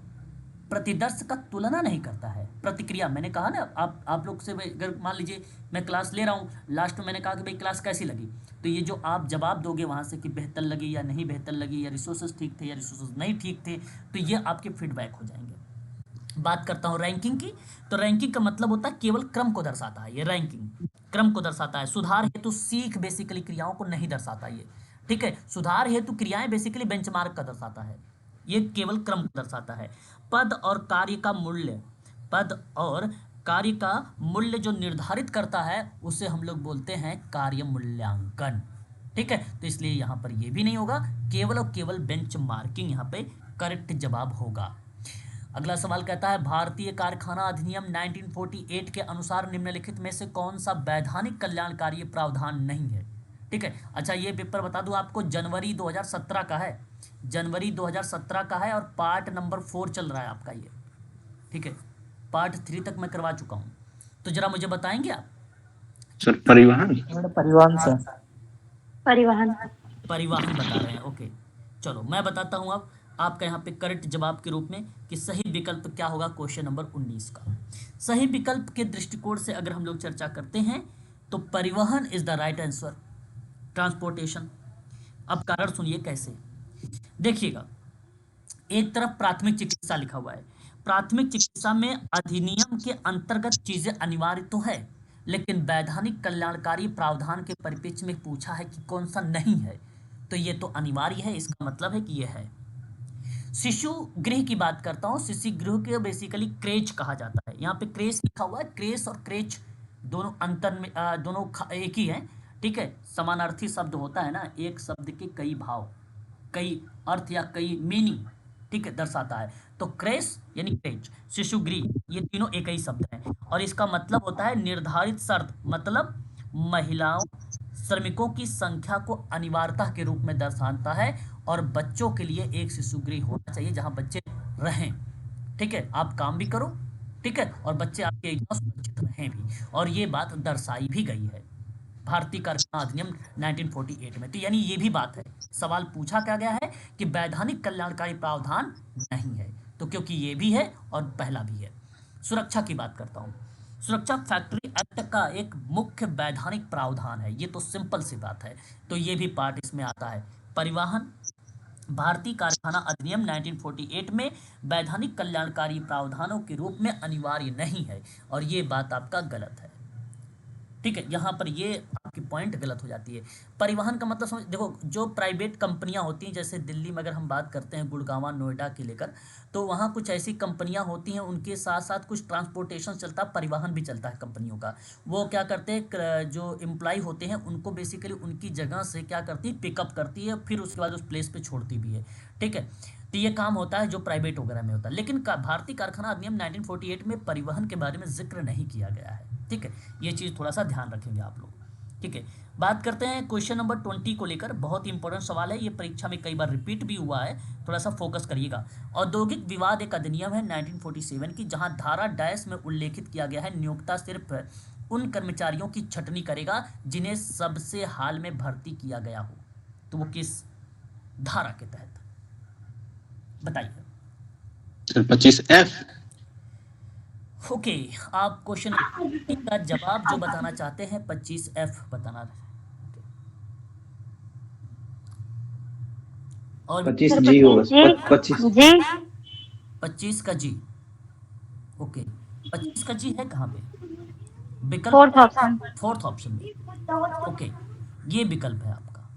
प्रतिदर्श का तुलना नहीं करता है। प्रतिक्रिया, मैंने कहा ना, आप लोग से अगर मान लीजिए मैं क्लास ले रहा हूँ, लास्ट में मैंने कहा कि भाई क्लास कैसी लगी, तो ये जो आप जवाब दोगे वहाँ से कि बेहतर लगी या नहीं बेहतर लगी, या रिसोर्सेज ठीक थे या रिसोर्सेज नहीं ठीक थे, तो ये आपके फीडबैक हो जाएंगे। बात करता हूँ रैंकिंग की, तो रैंकिंग का मतलब होता है केवल क्रम को दर्शाता है, ये रैंकिंग क्रम को दर्शाता है। सुधार हेतु सीख बेसिकली क्रियाओं को नहीं दर्शाता ये, ठीक है। सुधार हेतु क्रियाएं बेसिकली बेंचमार्क का दर्शाता है, ये केवल क्रम को दर्शाता है। पद और कार्य का मूल्य, पद और कार्य का मूल्य जो निर्धारित करता है उसे हम लोग बोलते हैं कार्य मूल्यांकन, ठीक है। तो इसलिए यहाँ पर ये भी नहीं होगा, केवल और केवल बेंचमार्किंग यहाँ पे करेक्ट जवाब होगा। अगला सवाल कहता है भारतीय कारखाना अधिनियम 1948 के अनुसार निम्नलिखित में से कौन सा वैधानिक कल्याणकारी प्रावधान नहीं है, ठीक है। अच्छा ये पेपर बता दूं आपको, जनवरी 2017 का है, जनवरी 2017 का है, और पार्ट नंबर 4 चल रहा है आपका ये, ठीक है। पार्ट 3 तक मैं करवा चुका हूँ, तो जरा मुझे बताएंगे आप। सर परिवहन, परिवहन सर। परिवहन। परिवहन बता रहे हैं, ओके। चलो मैं बताता हूँ अब आपका यहाँ पे करेक्ट जवाब के रूप में कि सही विकल्प क्या होगा क्वेश्चन नंबर 19 का। सही विकल्प के दृष्टिकोण से अगर हम लोग चर्चा करते हैं तो परिवहन is the right answer, transportation. अब कारण सुनिए कैसे, देखिएगा एक तरफ प्राथमिक चिकित्सा लिखा हुआ है, प्राथमिक चिकित्सा में अधिनियम के अंतर्गत चीजें अनिवार्य तो है, लेकिन वैधानिक कल्याणकारी प्रावधान के परिप्रेक्ष्य में पूछा है कि कौन सा नहीं है, तो ये तो अनिवार्य है, इसका मतलब है कि ये है। शिशु गृह की बात करता हूँ, शिशु गृह के बेसिकली क्रेच कहा जाता है, यहाँ पे क्रेच लिखा हुआ है, क्रेच और क्रेच दोनों अंतर में दोनों एक ही है, ठीक है। समानार्थी शब्द होता है ना, एक शब्द के कई भाव, कई अर्थ या कई मीनिंग, ठीक है, दर्शाता है। तो क्रेच यानी क्रेच, शिशु गृह, ये तीनों एक ही शब्द हैं, और इसका मतलब होता है निर्धारित शर्त, मतलब महिलाओं श्रमिकों की संख्या को अनिवार्यता के रूप में दर्शाता है, और बच्चों के लिए एक शिशु गृह होना चाहिए जहां बच्चे रहें, ठीक है। आप काम भी करो, ठीक है, और बच्चे आपके एकदम सुरक्षित रहें भी, और ये बात दर्शाई भी गई है भारतीय कारखाना अधिनियम 1948 में। तो यानी ये भी बात है, सवाल पूछा क्या गया है कि वैधानिक कल्याणकारी प्रावधान नहीं है, तो क्योंकि ये भी है और पहला भी है। सुरक्षा की बात करता हूँ, सुरक्षा फैक्ट्री एक्ट का एक मुख्य वैधानिक प्रावधान है, ये तो सिंपल सी बात है, तो ये भी पार्ट इसमें आता है। परिवहन भारतीय कारखाना अधिनियम 1948 में वैधानिक कल्याणकारी प्रावधानों के रूप में अनिवार्य नहीं है, और ये बात आपका गलत है, ठीक है। यहाँ पर ये आपकी पॉइंट गलत हो जाती है। परिवहन का मतलब समझ, देखो जो प्राइवेट कंपनियां होती हैं, जैसे दिल्ली में अगर हम बात करते हैं, गुड़गांव नोएडा के लेकर, तो वहाँ कुछ ऐसी कंपनियां होती हैं, उनके साथ साथ कुछ ट्रांसपोर्टेशन चलता है, परिवहन भी चलता है कंपनियों का। वो क्या करते हैं, जो एम्प्लॉय होते हैं उनको बेसिकली उनकी जगह से क्या करती है, पिकअप करती है, फिर उसके बाद उस प्लेस पर छोड़ती भी है, ठीक है। तो ये काम होता है जो प्राइवेट वगैरह में होता है, लेकिन भारतीय कारखाना अधिनियम 1948 में परिवहन के बारे में जिक्र नहीं किया गया है, ठीक है। ये चीज़ थोड़ा सा ध्यान रखेंगे आप लोग, ठीक है। बात करते हैं क्वेश्चन नंबर 20 को लेकर, बहुत इंपॉर्टेंट सवाल है, ये परीक्षा में कई बार रिपीट भी हुआ है, थोड़ा सा फोकस करिएगा। औद्योगिक विवाद एक अधिनियम है 1947 की, जहां धारा डैश में उल्लेखित किया गया है नियोक्ता सिर्फ उन कर्मचारियों की छटनी करेगा जिन्हें सबसे हाल में भर्ती किया गया हो, तो वो किस धारा के तहत बताइए। 25F। ओके, आप क्वेश्चन का जवाब जो बताना चाहते हैं 25F बताना, और 25G होगा। 25 जी 25 का जी, ओके 25 का जी है कहाँ पे, विकल्प फोर्थ ऑप्शन। फोर्थ ऑप्शन में, ओके ये विकल्प है आपका,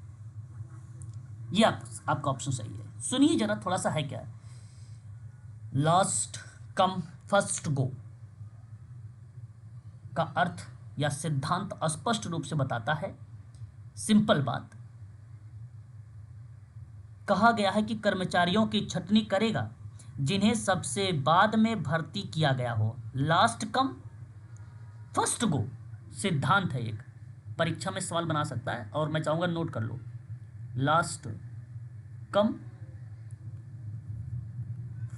ये आपका ऑप्शन सही है। सुनिए जरा, थोड़ा सा है क्या, लास्ट कम फर्स्ट गो का अर्थ या सिद्धांत स्पष्ट रूप से बताता है, सिंपल बात, कहा गया है कि कर्मचारियों की छटनी करेगा जिन्हें सबसे बाद में भर्ती किया गया हो। लास्ट कम फर्स्ट गो सिद्धांत है, एक परीक्षा में सवाल बना सकता है, और मैं चाहूंगा नोट कर लो, लास्ट कम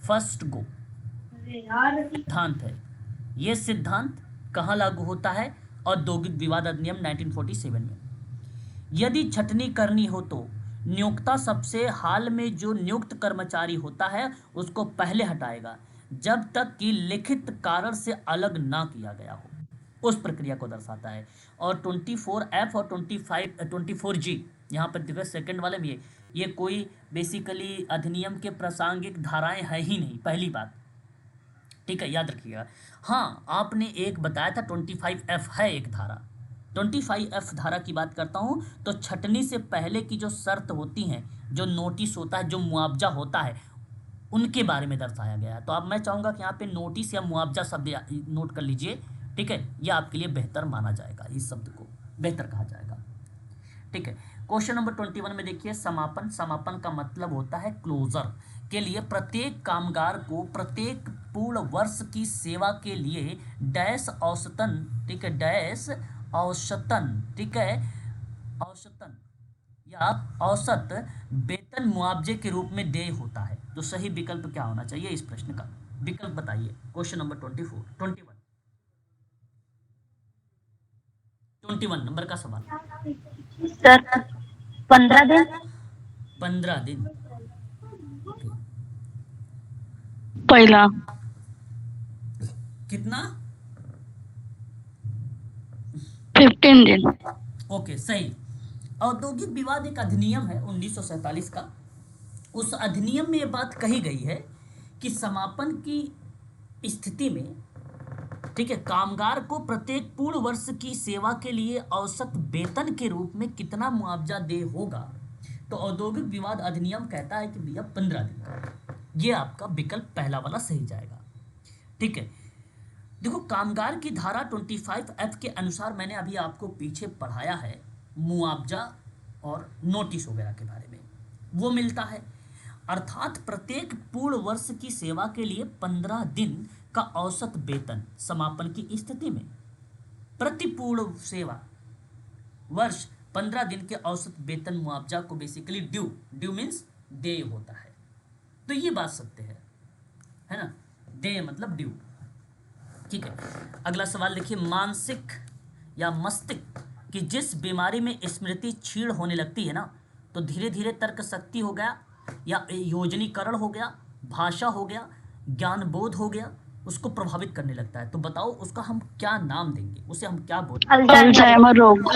फर्स्ट गो सिद्धांत है। यह सिद्धांत कहाँ लागू होता है, औद्योगिक विवाद अधिनियम 1947 में। यदि छटनी करनी हो तो नियोक्ता सबसे हाल में जो नियुक्त कर्मचारी होता है उसको पहले हटाएगा जब तक कि लिखित कारण से अलग ना किया गया हो, उस प्रक्रिया को दर्शाता है। और 24F और 24G यहाँ पर देखो सेकंड वाले में, ये कोई बेसिकली अधिनियम के प्रासंगिक धाराएं है ही नहीं, पहली बात, ठीक है, याद रखिएगा। हाँ, आपने एक बताया था 25F है एक धारा। 25F धारा की बात करता हूँ तो छटनी से पहले की जो शर्त होती हैं, जो नोटिस होता है, जो मुआवजा होता है, उनके बारे में दर्शाया गया है। तो अब मैं चाहूँगा कि यहाँ पे नोटिस या मुआवजा शब्द नोट कर लीजिए। ठीक है, यह आपके लिए बेहतर माना जाएगा, इस शब्द को बेहतर कहा जाएगा। ठीक है, क्वेश्चन नंबर 21 में देखिए, समापन। समापन का मतलब होता है क्लोजर के लिए प्रत्येक कामगार को प्रत्येक पूर्ण वर्ष की सेवा के लिए डैश औसतन, ठीक है, डैश औसतन, ठीक है, औसतन या औसत वेतन मुआवजे के रूप में देय होता है। तो सही विकल्प क्या होना चाहिए इस प्रश्न का? विकल्प बताइए। क्वेश्चन नंबर 21 नंबर का सवाल। सर 15 दिन। 15 दिन। पहला। कितना? 15 दिन। ओके, सही। औद्योगिक विवाद एक अधिनियम है 1947 का। उस अधिनियम में ये बात कही गई है कि समापन की स्थिति में, ठीक है, कामगार को प्रत्येक पूर्ण वर्ष की सेवा के लिए औसत वेतन के रूप में कितना मुआवजा दे होगा। तो औद्योगिक विवाद अधिनियम कहता है कि भैया 15 दिन का। ये आपका विकल्प पहला वाला सही जाएगा। ठीक है, देखो कामगार की धारा 25F के अनुसार मैंने अभी आपको पीछे पढ़ाया है मुआवजा और नोटिस वगैरह के बारे में, वो मिलता है। अर्थात प्रत्येक पूर्ण वर्ष की सेवा के लिए 15 दिन का औसत वेतन समापन की स्थिति में प्रति पूर्ण सेवा वर्ष 15 दिन के औसत वेतन मुआवजा को बेसिकली ड्यू मीन्स देय होता है। तो ये बात सत्य है ना, देय मतलब ड्यू। ठीक है, अगला सवाल देखिए, मानसिक या मस्तिष्क की जिस बीमारी में स्मृति क्षीण होने लगती है ना, तो धीरे धीरे तर्क शक्ति हो गया या योजनीकरण हो गया, भाषा हो गया, ज्ञान बोध हो गया, उसको प्रभावित करने लगता है। तो बताओ उसका हम क्या नाम देंगे, उसे हम क्या बोलेंगे? अल्जाइमर रोग।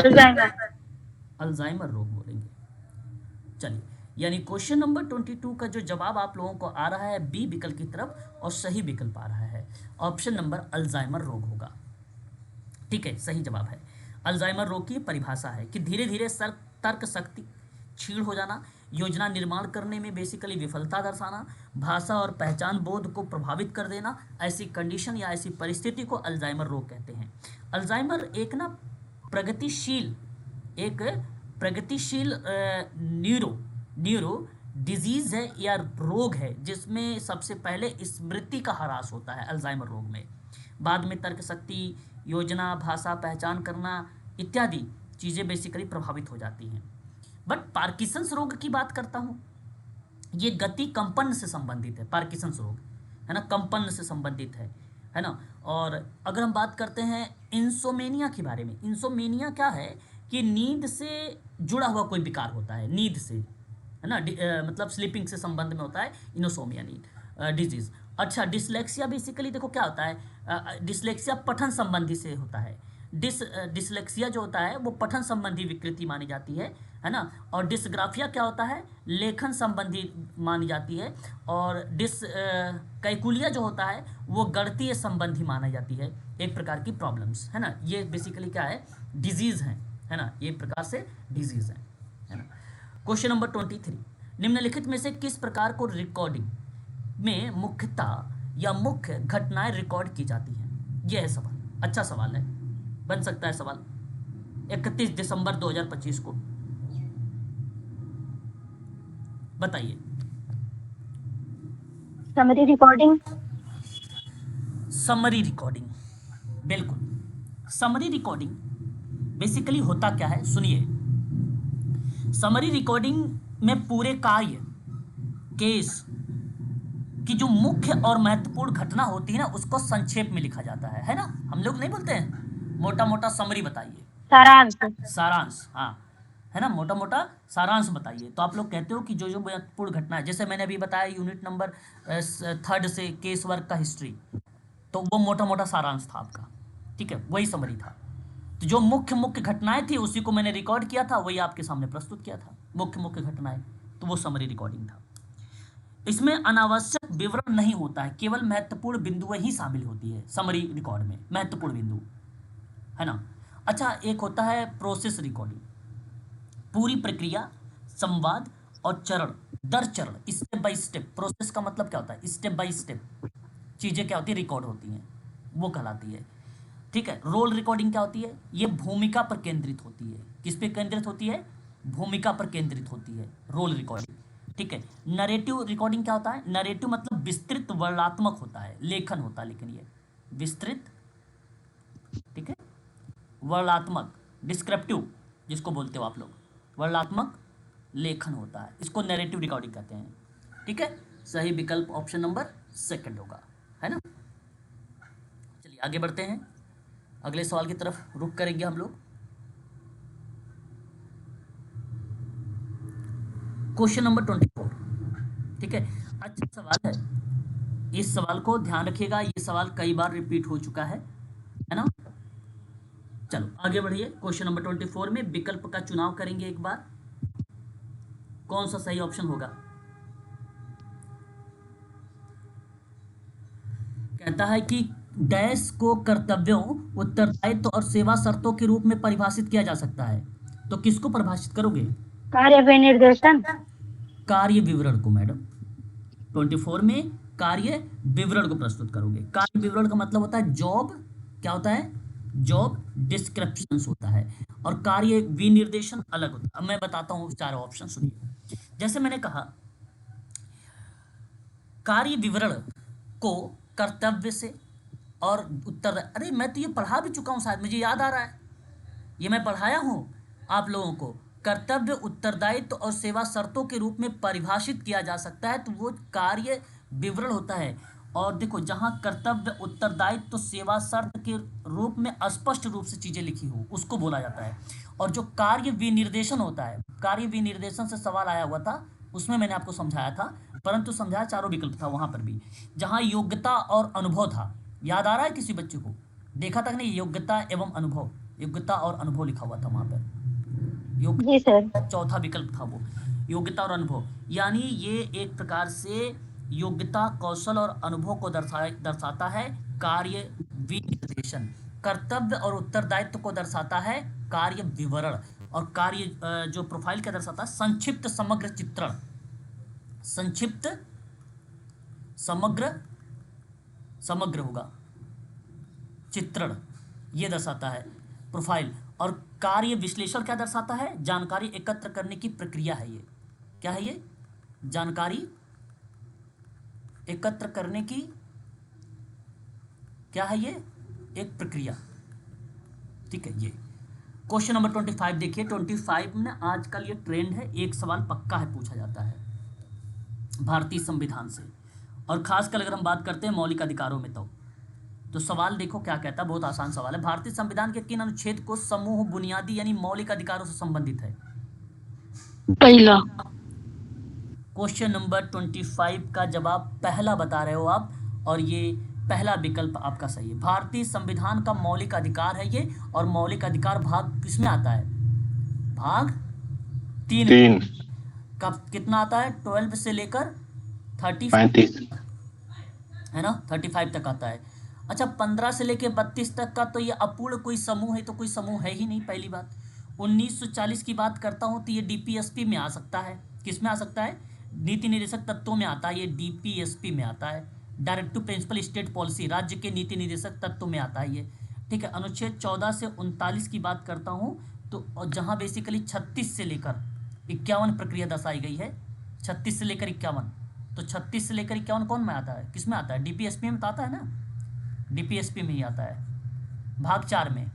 अल्जाइमर रोग बोलेंगे। चलिए, यानी क्वेश्चन नंबर 22 का जो जवाब आप लोगों को आ रहा है बी विकल्प की तरफ, और सही विकल्प आ रहा है ऑप्शन नंबर अल्जाइमर रोग होगा। ठीक है, सही जवाब है। अल्जाइमर रोग की परिभाषा है कि धीरे धीरे तर्क शक्ति क्षीण हो जाना, योजना निर्माण करने में बेसिकली विफलता दर्शाना, भाषा और पहचान बोध को प्रभावित कर देना, ऐसी कंडीशन या ऐसी परिस्थिति को अल्जाइमर रोग कहते हैं। अल्जाइमर एक ना प्रगतिशील न्यूरो डिजीज है या रोग है, जिसमें सबसे पहले स्मृति का ह्रास होता है अल्जाइमर रोग में। बाद में तर्क शक्ति, योजना, भाषा, पहचान करना इत्यादि चीज़ें बेसिकली प्रभावित हो जाती हैं। बट पार्किंसंस रोग की बात करता हूँ, ये गति कंपन से संबंधित है। पार्किंसंस रोग है ना, कंपन से संबंधित है ना। और अगर हम बात करते हैं इंसोमेनिया के बारे में, इंसोमेनिया क्या है कि नींद से जुड़ा हुआ कोई विकार होता है, नींद से, है ना, मतलब स्लीपिंग से संबंध में होता है इनोसोमिया नींद डिजीज। अच्छा, डिसलेक्सिया बेसिकली देखो क्या होता है, डिसलेक्सिया पठन संबंधी से होता है। डिसलेक्सिया जो होता है वो पठन संबंधी विकृति मानी जाती है ना। और डिसग्राफिया क्या होता है, लेखन संबंधी मानी जाती है। और कैकुलिया जो होता है वो गणितीय संबंधी मानी जाती है, एक प्रकार की प्रॉब्लम्स, है ना। ये बेसिकली क्या है, डिजीज़ हैं, है ना, ये प्रकार से डिजीज़ हैं, है ना। क्वेश्चन नंबर 23, निम्नलिखित में से किस प्रकार को रिकॉर्डिंग में मुख्यतः या मुख्य घटनाएं रिकॉर्ड की जाती हैं? यह है सवाल, अच्छा सवाल है, बन सकता है सवाल 31 दिसंबर 2025 को। बताइए। Summary recording. समरी रिकॉर्डिंग, बिल्कुल। समरी रिकॉर्डिंग बेसिकली होता क्या है, सुनिए। समरी रिकॉर्डिंग में पूरे कार्य, केस की जो मुख्य और महत्वपूर्ण घटना होती है ना, उसको संक्षेप में लिखा जाता है ना। हम लोग नहीं बोलते हैं मोटा मोटा समरी बताइए, सारांश। सारांश, हाँ, है ना, मोटा मोटा सारांश बताइए। तो आप लोग कहते हो कि जो जो महत्वपूर्ण घटना है, जैसे मैंने अभी बताया यूनिट नंबर 3 से केस वर्क का हिस्ट्री, तो वो मोटा मोटा सारांश था आपका। ठीक है, वही समरी था। तो जो मुख्य घटनाएं थी उसी को मैंने रिकॉर्ड किया था, वही आपके सामने प्रस्तुत किया था, मुख्य घटनाएं, तो वो समरी रिकॉर्डिंग था। इसमें अनावश्यक विवरण नहीं होता है, केवल महत्वपूर्ण बिंदुएं ही शामिल होती है समरी रिकॉर्ड में, महत्वपूर्ण बिंदु, है ना। अच्छा, एक होता है प्रोसेस रिकॉर्डिंग, पूरी प्रक्रिया, संवाद और चरण दर चरण, स्टेप बाय स्टेप। प्रोसेस का मतलब क्या होता है, स्टेप बाय स्टेप चीजें क्या होती है, रिकॉर्ड होती हैं, वो कहलाती है। ठीक है। रोल रिकॉर्डिंग क्या होती है, ये भूमिका पर केंद्रित होती है। किस पे केंद्रित होती है, भूमिका पर केंद्रित होती है रोल रिकॉर्डिंग। ठीक है। नरेटिव रिकॉर्डिंग क्या होता है, नरेटिव मतलब विस्तृत वर्णनात्मक होता है, लेखन होता है, लेकिन ये विस्तृत, ठीक है, वर्णनात्मक, डिस्क्रिप्टिव जिसको बोलते हो आप लोग, वर्णनात्मक लेखन होता है, इसको नरेटिव रिकॉर्डिंग कहते हैं। ठीक है। सही विकल्प ऑप्शन नंबर सेकंड होगा, है ना। चलिए आगे बढ़ते हैं, अगले सवाल की तरफ रुख करेंगे हम लोग। Question number 24। ठीक है। अच्छा सवाल है, इस सवाल को ध्यान रखिएगा, ये सवाल कई बार रिपीट हो चुका है ना। चलो आगे बढ़िए। क्वेश्चन नंबर 24 में विकल्प का चुनाव करेंगे एक बार, कौन सा सही ऑप्शन होगा। कहता है कि डैश को कर्तव्यों, उत्तरदायित्व और सेवा शर्तों के रूप में परिभाषित किया जा सकता है, तो किसको परिभाषित करोगे, कार्य विनिर्देशन। कार्य विवरण को मैडम। 24 में कार्य विवरण को प्रस्तुत करोगे। कार्य विवरण का मतलब होता है जॉब, क्या होता है, जॉब डिस्क्रिप्शन होता है, और कार्य विनिर्देशन अलग होता है। अब मैं बताता हूँ चारों ऑप्शन, सुनिए। जैसे मैंने कहा, कार्य विवरण को कर्तव्य से और उत्तर, अरे मैं तो ये पढ़ा भी चुका हूँ, शायद मुझे याद आ रहा है, ये मैं पढ़ाया हूँ आप लोगों को। कर्तव्य, उत्तरदायित्व और सेवा शर्तों के रूप में परिभाषित किया जा सकता है, तो वो कार्य विवरण होता है। और देखो, जहाँ कर्तव्य, उत्तरदायित्व, सेवा शर्त के रूप में स्पष्ट रूप से चीजें लिखी हो, उसको बोला जाता है। और जो कार्य विनिर्देशन होता है, कार्य विनिर्देशन से सवाल आया हुआ था, उसमें मैंने आपको समझाया था, परंतु समझाया चारों विकल्प था वहां पर भी, जहां योग्यता और अनुभव था। याद आ रहा है किसी बच्चे को, देखा तक नहीं, योग्यता एवं अनुभव, योग्यता और अनुभव लिखा हुआ था वहां पर, जी सर। चौथा विकल्प था वो, योग्यता और अनुभव। यानी ये एक प्रकार से योग्यता, कौशल और अनुभव को दर्शाता है कार्य विनिर्देशन। कर्तव्य और उत्तरदायित्व को दर्शाता है कार्य विवरण। और कार्य जो प्रोफाइल का दर्शाता है, संक्षिप्त समग्र चित्रण, संक्षिप्त समग्र होगा चित्रण, ये दर्शाता है प्रोफाइल। और कार्य विश्लेषण क्या दर्शाता है, जानकारी एकत्र करने की प्रक्रिया है। ये क्या है, ये जानकारी एकत्र करने की क्या है, ये एक प्रक्रिया। ठीक है। ये क्वेश्चन नंबर 25 देखिए। 25 में आजकल ये ट्रेंड है, एक सवाल पक्का है, पूछा जाता है भारतीय संविधान से, और खासकर अगर हम बात करते हैं मौलिक अधिकारों में, तो सवाल देखो क्या कहता है, बहुत आसान सवाल है। भारतीय संविधान के किन अनुच्छेद को समूह बुनियादी यानी मौलिक अधिकारों से संबंधित है। पहला। क्वेश्चन नंबर 25 का जवाब पहला बता रहे हो आप, और ये पहला विकल्प आपका सही है। भारतीय संविधान का मौलिक अधिकार है ये, और मौलिक अधिकार भाग किसमें आता है, भाग 3 कब कितना आता है, 12 से लेकर 35 है ना, 35 तक आता है। अच्छा, 15 से लेकर 32 तक का तो ये अपूर्ण कोई समूह है, तो कोई समूह है ही नहीं, पहली बात। 1940 की बात करता हूँ तो ये डीपीएसपी में आ सकता है, किस में आ सकता है, नीति निर्देशक तत्वों में आता है, ये डीपीएसपी में आता है। डायरेक्टिव प्रिंसिपल स्टेट पॉलिसी, राज्य के नीति निर्देशक तत्व में आता है ये। ठीक है। अनुच्छेद 14 से 39 की बात करता हूँ तो, जहाँ बेसिकली 36 से लेकर 51 प्रक्रिया दर्शाई गई है, 36 से लेकर 51, तो 36 से लेकर 51 कौन में आता है, किस में आता है, डीपीएसपी में तो आता है ना, डीपीएसपी में ही आता है, भाग 4 में,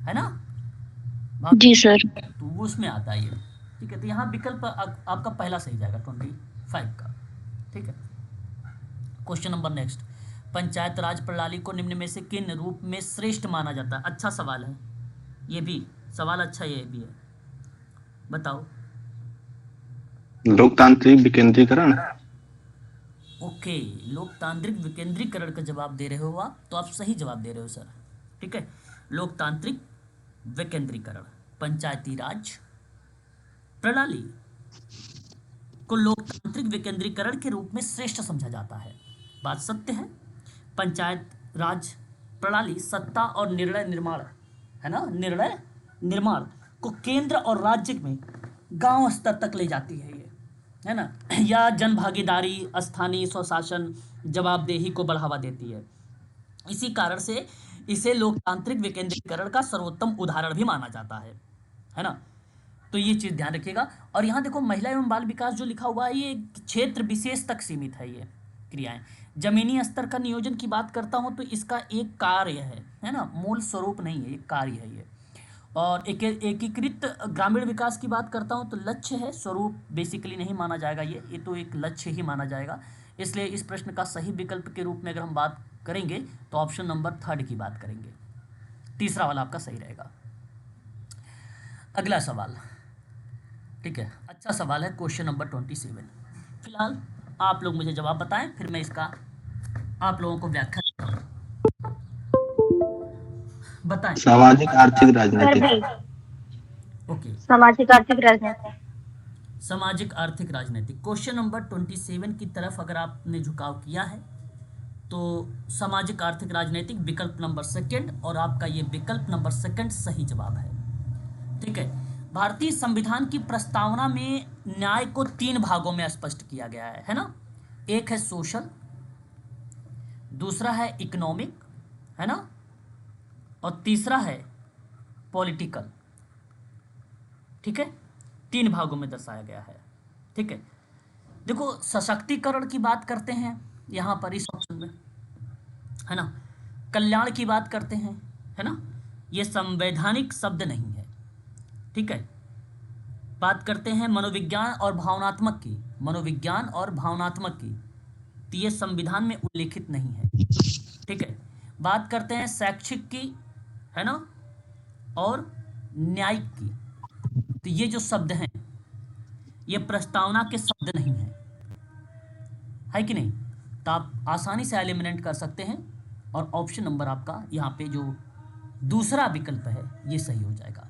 है ना, भाग जी सर। तो वो उसमें आता है ये। ठीक है। तो यहाँ विकल्प आपका पहला सही जाएगा 25 का। ठीक है। क्वेश्चन नंबर नेक्स्ट, पंचायत राज प्रणाली को निम्न में से किन रूप में श्रेष्ठ माना जाता है। अच्छा सवाल है ये भी, सवाल अच्छा ये भी है, बताओ। लोकतांत्रिक विकेंद्रीकरण। ओके, लोकतांत्रिक विकेंद्रीकरण का जवाब दे रहे हो आप, तो आप सही जवाब दे रहे हो सर। ठीक है। लोकतांत्रिक विकेंद्रीकरण, पंचायती राज प्रणाली। को लोकतांत्रिक विकेंद्रीकरण के रूप में श्रेष्ठ समझा जाता है। बात सत्य है। पंचायत राज प्रणाली सत्ता और निर्णय निर्माण, है ना, निर्णय निर्माण को केंद्र और राज्य में गांव स्तर तक ले जाती है, ये है ना, या जन भागीदारी, स्थानीय स्वशासन, जवाबदेही को बढ़ावा देती है। इसी कारण से इसे लोकतांत्रिक विकेंद्रीकरण का सर्वोत्तम उदाहरण भी माना जाता है ना। तो ये चीज़ ध्यान रखिएगा। और यहाँ देखो महिला एवं बाल विकास जो लिखा हुआ है, ये क्षेत्र विशेष तक सीमित है ये क्रियाएं। जमीनी स्तर का नियोजन की बात करता हूँ तो इसका एक कार्य है ना, मूल स्वरूप नहीं है, एक कार्य है ये। और एकीकृत ग्रामीण विकास की बात करता हूँ तो लक्ष्य है, स्वरूप बेसिकली नहीं माना जाएगा ये तो एक लक्ष्य ही माना जाएगा। इसलिए इस प्रश्न का सही विकल्प के रूप में अगर हम बात करेंगे तो ऑप्शन नंबर 3 की बात करेंगे। तीसरा वाला आपका सही रहेगा। अगला सवाल, ठीक है, अच्छा सवाल है, क्वेश्चन नंबर 27। फिलहाल आप लोग मुझे जवाब बताएं, फिर मैं इसका आप लोगों को व्याख्या करूँ। बताएं। सामाजिक आर्थिक राजनीतिक। ओके, सामाजिक आर्थिक राजनीति। सामाजिक आर्थिक राजनीतिक क्वेश्चन नंबर 27 की तरफ अगर आपने झुकाव किया है तो सामाजिक आर्थिक राजनीतिक विकल्प नंबर 2 और आपका ये विकल्प नंबर 2 सही जवाब है। ठीक है, भारतीय संविधान की प्रस्तावना में न्याय को 3 भागों में स्पष्ट किया गया है ना। एक है सोशल, दूसरा है इकोनॉमिक, है ना, और तीसरा है पॉलिटिकल। ठीक है, 3 भागों में दर्शाया गया है। ठीक है, देखो सशक्तिकरण की बात करते हैं यहाँ पर इस ऑप्शन में, है ना, कल्याण की बात करते हैं, है ना, ये संवैधानिक शब्द नहीं है। ठीक है, बात करते हैं मनोविज्ञान और भावनात्मक की, मनोविज्ञान और भावनात्मक की, तो ये संविधान में उल्लेखित नहीं है। ठीक है, बात करते हैं शैक्षिक की, है ना, और न्यायिक की, तो ये जो शब्द हैं ये प्रस्तावना के शब्द नहीं है कि नहीं। तो आप आसानी से एलिमिनेट कर सकते हैं और ऑप्शन नंबर आपका यहाँ पे जो दूसरा विकल्प है ये सही हो जाएगा।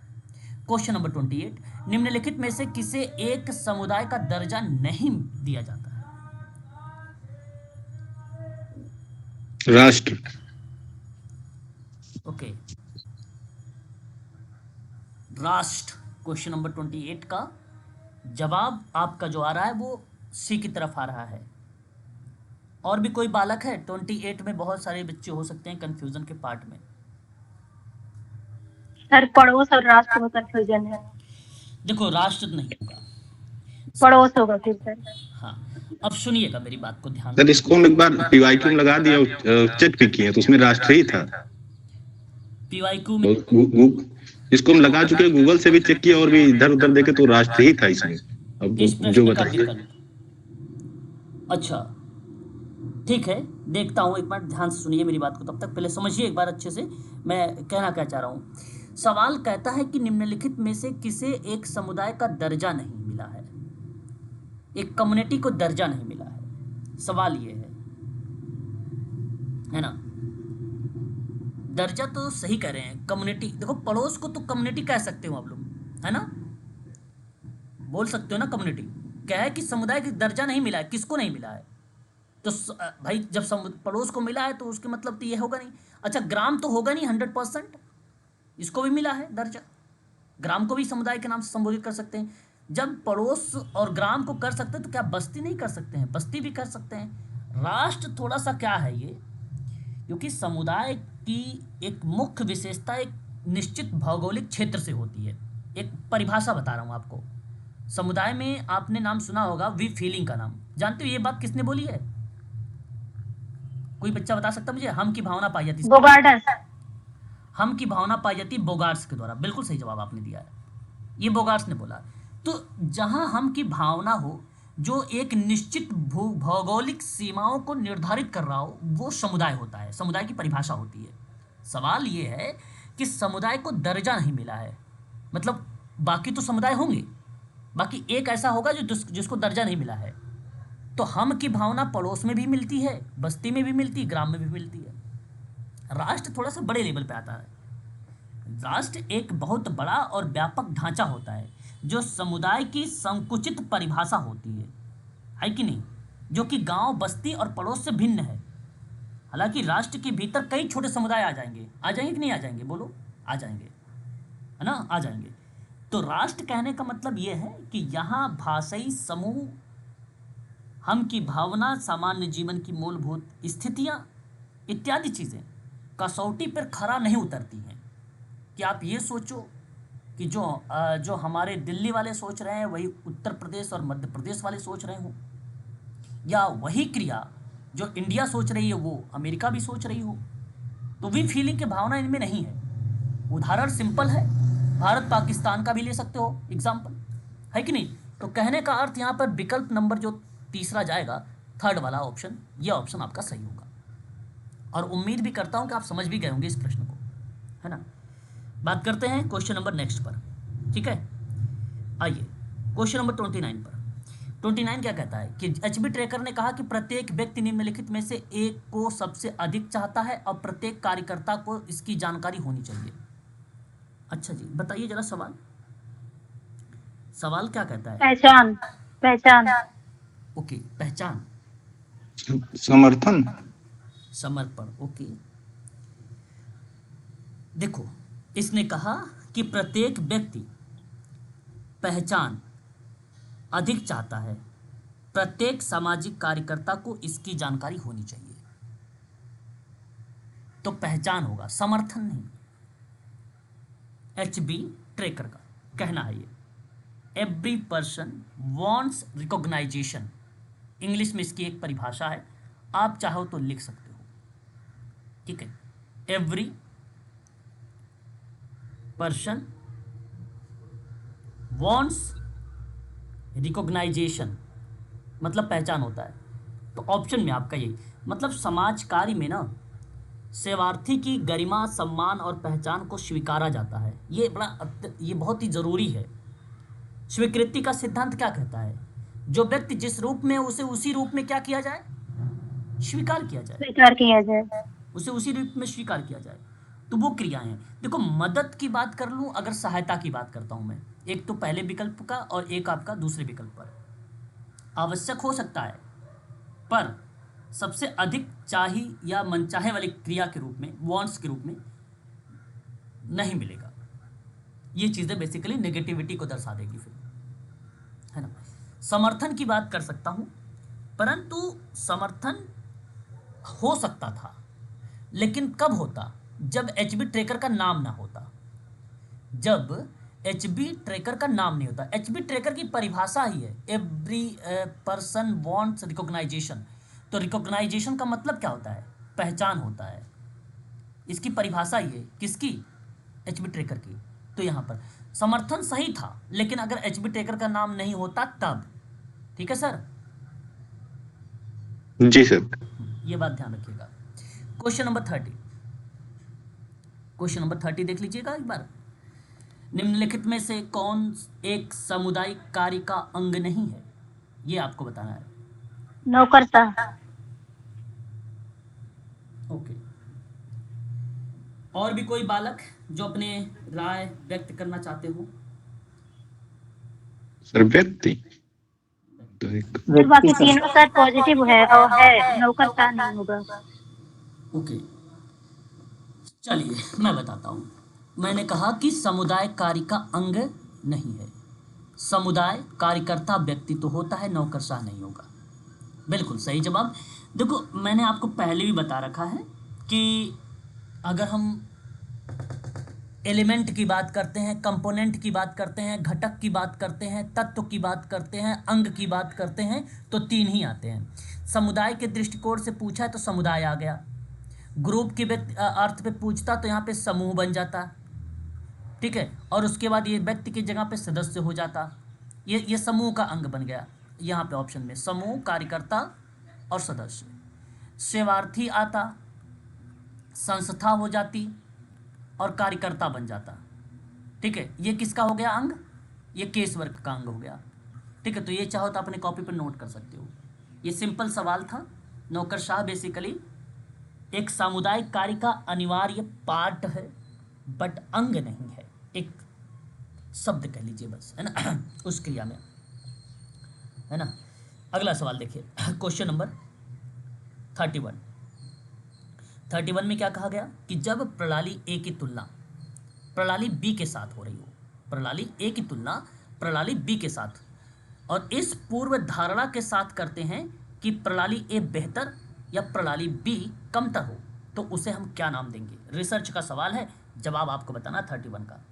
क्वेश्चन नंबर 28, निम्नलिखित में से किसे एक समुदाय का दर्जा नहीं दिया जाता है? राष्ट्र। ओके, राष्ट्र क्वेश्चन नंबर 28 का जवाब आपका जो आ रहा है वो सी की तरफ आ रहा है। और भी कोई बालक है? 28 में बहुत सारे बच्चे हो सकते हैं कंफ्यूजन के पार्ट में। सर पड़ोस और राष्ट्र में कंफ्यूजन है। देखो राष्ट्र नहीं होगा, पड़ोस होगा फिर सर। हाँ, अब सुनिएगा मेरी बात को ध्यान सर इसको हम एक बार पीवाईक्यू में लगा दिया, चेक भी किए तो उसमें राष्ट्र ही था। पीवाईक्यू में इसको हम लगा चुके, गूगल से भी चेक किया और भी इधर उधर देखे तो राष्ट्र ही था इसमें। अब इस जो प्रश्न का बताइए। विकल्प। अच्छा ठीक है, देखता हूँ, एक बार ध्यान से सुनिए मेरी बात को, तब तक पहले समझिए एक बार अच्छे से मैं कहना क्या चाह रहा हूँ। सवाल कहता है कि निम्नलिखित में से किसे एक समुदाय का दर्जा नहीं मिला है, एक कम्युनिटी को दर्जा नहीं मिला है। सवाल ये है ना, दर्जा तो सही कह रहे हैं, कम्युनिटी। देखो पड़ोस को तो कम्युनिटी कह सकते हो आप लोग, है ना, बोल सकते हो ना कम्युनिटी। क्या है कि समुदाय का दर्जा नहीं मिला है, किसको नहीं मिला है? तो भाई जब पड़ोस को मिला है तो उसके मतलब तो ये होगा नहीं। अच्छा ग्राम तो होगा नहीं 100%, इसको भी मिला है दर्जा, ग्राम को भी समुदाय के नाम से संबोधित कर सकते हैं। जब पड़ोस और ग्राम को कर सकते हैं तो क्या बस्ती नहीं कर सकते हैं? बस्ती भी कर सकते हैं। राष्ट्र थोड़ा सा क्या है ये, क्योंकि समुदाय की एक मुख्य विशेषता एक निश्चित भौगोलिक क्षेत्र से होती है। एक परिभाषा बता रहा हूँ आपको, समुदाय में आपने नाम सुना होगा वी फीलिंग का नाम, जानते हो ये बात किसने बोली है? कोई बच्चा बता सकता मुझे? हम की भावना पाई जाती, हम की भावना पाई जाती बोगार्ट्स के द्वारा। बिल्कुल सही जवाब आपने दिया है, ये बोगार्ट्स ने बोला। तो जहां हम की भावना हो, जो एक निश्चित भौगोलिक सीमाओं को निर्धारित कर रहा हो, वो समुदाय होता है, समुदाय की परिभाषा होती है। सवाल ये है कि समुदाय को दर्जा नहीं मिला है, मतलब बाकी तो समुदाय होंगे, बाकी एक ऐसा होगा जिसको दर्जा नहीं मिला है। तो हम की भावना पड़ोस में भी मिलती है, बस्ती में भी मिलती है, ग्राम में भी मिलती है। राष्ट्र थोड़ा सा बड़े लेवल पे आता है। राष्ट्र एक बहुत बड़ा और व्यापक ढांचा होता है जो समुदाय की संकुचित परिभाषा होती है। है कि नहीं, जो कि गांव, बस्ती और पड़ोस से भिन्न है। हालांकि राष्ट्र के भीतर कई छोटे समुदाय आ जाएंगे कि नहीं आ जाएंगे, बोलो, आ जाएंगे, है ना, आ जाएंगे। तो राष्ट्र कहने का मतलब यह है कि यहाँ भाषाई समूह, हम की भावना, सामान्य जीवन की मूलभूत स्थितियाँ इत्यादि चीज़ें कसौटी पर खरा नहीं उतरती हैं। कि आप ये सोचो कि जो हमारे दिल्ली वाले सोच रहे हैं वही उत्तर प्रदेश और मध्य प्रदेश वाले सोच रहे हों, या वही क्रिया जो इंडिया सोच रही है वो अमेरिका भी सोच रही हो, तो भी फीलिंग की भावना इनमें नहीं है। उदाहरण सिंपल है, भारत पाकिस्तान का भी ले सकते हो एग्जाम्पल, है कि नहीं। तो कहने का अर्थ यहाँ पर विकल्प नंबर जो तीसरा जाएगा, थर्ड वाला ऑप्शन, ये ऑप्शन आपका सही होगा। और उम्मीद भी करता हूँ कि आप समझ भी गए होंगे इस प्रश्न को, है ना। बात करते हैं क्वेश्चन नंबर नेक्स्ट पर, ठीक है। आइए क्वेश्चन नंबर 29 पर। 29 क्या कहता है कि एचबी ट्रेकर ने कहा कि प्रत्येक व्यक्ति निम्नलिखित में से एक को सबसे अधिक चाहता है और प्रत्येक कार्यकर्ता को इसकी जानकारी होनी चाहिए। अच्छा जी, बताइए जरा सवाल क्या कहता है? पहचान, पहचान। ओके, पहचान, समर्थन, समर्पण। ओके, देखो, इसने कहा कि प्रत्येक व्यक्ति पहचान अधिक चाहता है, प्रत्येक सामाजिक कार्यकर्ता को इसकी जानकारी होनी चाहिए। तो पहचान होगा, समर्थन नहीं। एचबी ट्रेकर का कहना है ये, every person wants recognition. English में इसकी एक परिभाषा है, आप चाहो तो लिख सकते हो, ठीक है। एवरी पर्सन वॉन्ट्स रिकॉग्नाइजेशन मतलब पहचान होता है। तो ऑप्शन में आपका यही मतलब, समाज कार्य में ना सेवार्थी की गरिमा, सम्मान और पहचान को स्वीकारा जाता है। ये बहुत ही जरूरी है। स्वीकृति का सिद्धांत क्या कहता है? जो व्यक्ति जिस रूप में, उसे उसी रूप में क्या किया जाए? स्वीकार किया जाए, स्वीकार किया जाए, उसे उसी रूप में स्वीकार किया जाए। तो वो क्रियाएं हैं। देखो, मदद की बात कर लूं, अगर सहायता की बात करता हूं मैं, एक तो पहले विकल्प का और एक आपका दूसरे विकल्प पर, आवश्यक हो सकता है, पर सबसे अधिक चाही या मनचाहे वाली क्रिया के रूप में, वॉन्ट्स के रूप में नहीं मिलेगा। ये चीज़ें बेसिकली नेगेटिविटी को दर्शा देगी फिर, है ना। समर्थन की बात कर सकता हूं, परंतु समर्थन हो सकता था, लेकिन कब होता? जब एचबी ट्रेकर का नाम ना होता। जब एचबी ट्रेकर का नाम नहीं होता। एचबी ट्रेकर की परिभाषा ही है एवरी पर्सन वांट्स रिकॉग्नाइजेशन। तो रिकॉग्नाइजेशन का मतलब क्या होता है? पहचान होता है। इसकी परिभाषा ये किसकी? एचबी ट्रेकर की। तो यहाँ पर समर्थन सही था, लेकिन अगर एचबी ट्रेकर का नाम नहीं होता तब। ठीक है सर? जी सर। ये बात ध्यान रखिएगा। क्वेश्चन नंबर 30, क्वेश्चन नंबर 30 देख लीजिएगा एक बार। निम्नलिखित में से कौन एक सामुदायिक कार्य का अंग नहीं है? ये आपको बताना है। नौकरशाह, ओके। और भी कोई बालक जो अपने राय व्यक्त करना चाहते हो? सर व्यक्ति तो एक बाकी व्यक्ति सर। तीनों शायद पॉजिटिव है और है, नौकरशाह नहीं होगा। ओके, चलिए मैं बताता हूँ। मैंने कहा कि समुदाय कार्य का अंग नहीं है। समुदाय कार्यकर्ता व्यक्ति तो होता है, नौकरशाह नहीं होगा। बिल्कुल सही जवाब। देखो, मैंने आपको पहले भी बता रखा है कि अगर हम एलिमेंट की बात करते हैं, कंपोनेंट की बात करते हैं, घटक की बात करते हैं, तत्व की बात करते हैं, अंग की बात करते हैं, तो तीन ही आते हैं। समुदाय के दृष्टिकोण से पूछा है तो समुदाय आ गया। ग्रुप के अर्थ पे पूछता तो यहाँ पे समूह बन जाता, ठीक है। और उसके बाद ये व्यक्ति की जगह पे सदस्य हो जाता। ये समूह का अंग बन गया यहाँ पे ऑप्शन में, समूह, कार्यकर्ता और सदस्य। सेवार्थी आता, संस्था हो जाती और कार्यकर्ता बन जाता, ठीक है। ये किसका हो गया अंग? ये केस वर्ग का अंग हो गया, ठीक है। तो ये चाहो तो अपने कॉपी पर नोट कर सकते हो। ये सिंपल सवाल था। नौकरशाह बेसिकली एक सामुदायिक कार्य का अनिवार्य पार्ट है, बट अंग नहीं है, एक शब्द कह लीजिए बस, है ना उस क्रिया में, है ना। अगला सवाल देखिए, क्वेश्चन नंबर 31। 31 में क्या कहा गया कि जब प्रणाली ए की तुलना प्रणाली बी के साथ हो रही हो, प्रणाली ए की तुलना प्रणाली बी के साथ, और इस पूर्व धारणा के साथ करते हैं कि प्रणाली ए बेहतर या प्रणाली बी कमतर हो, तो उसे हम क्या नाम देंगे? रिसर्च का सवाल है, जवाब आपको बताना 31 का।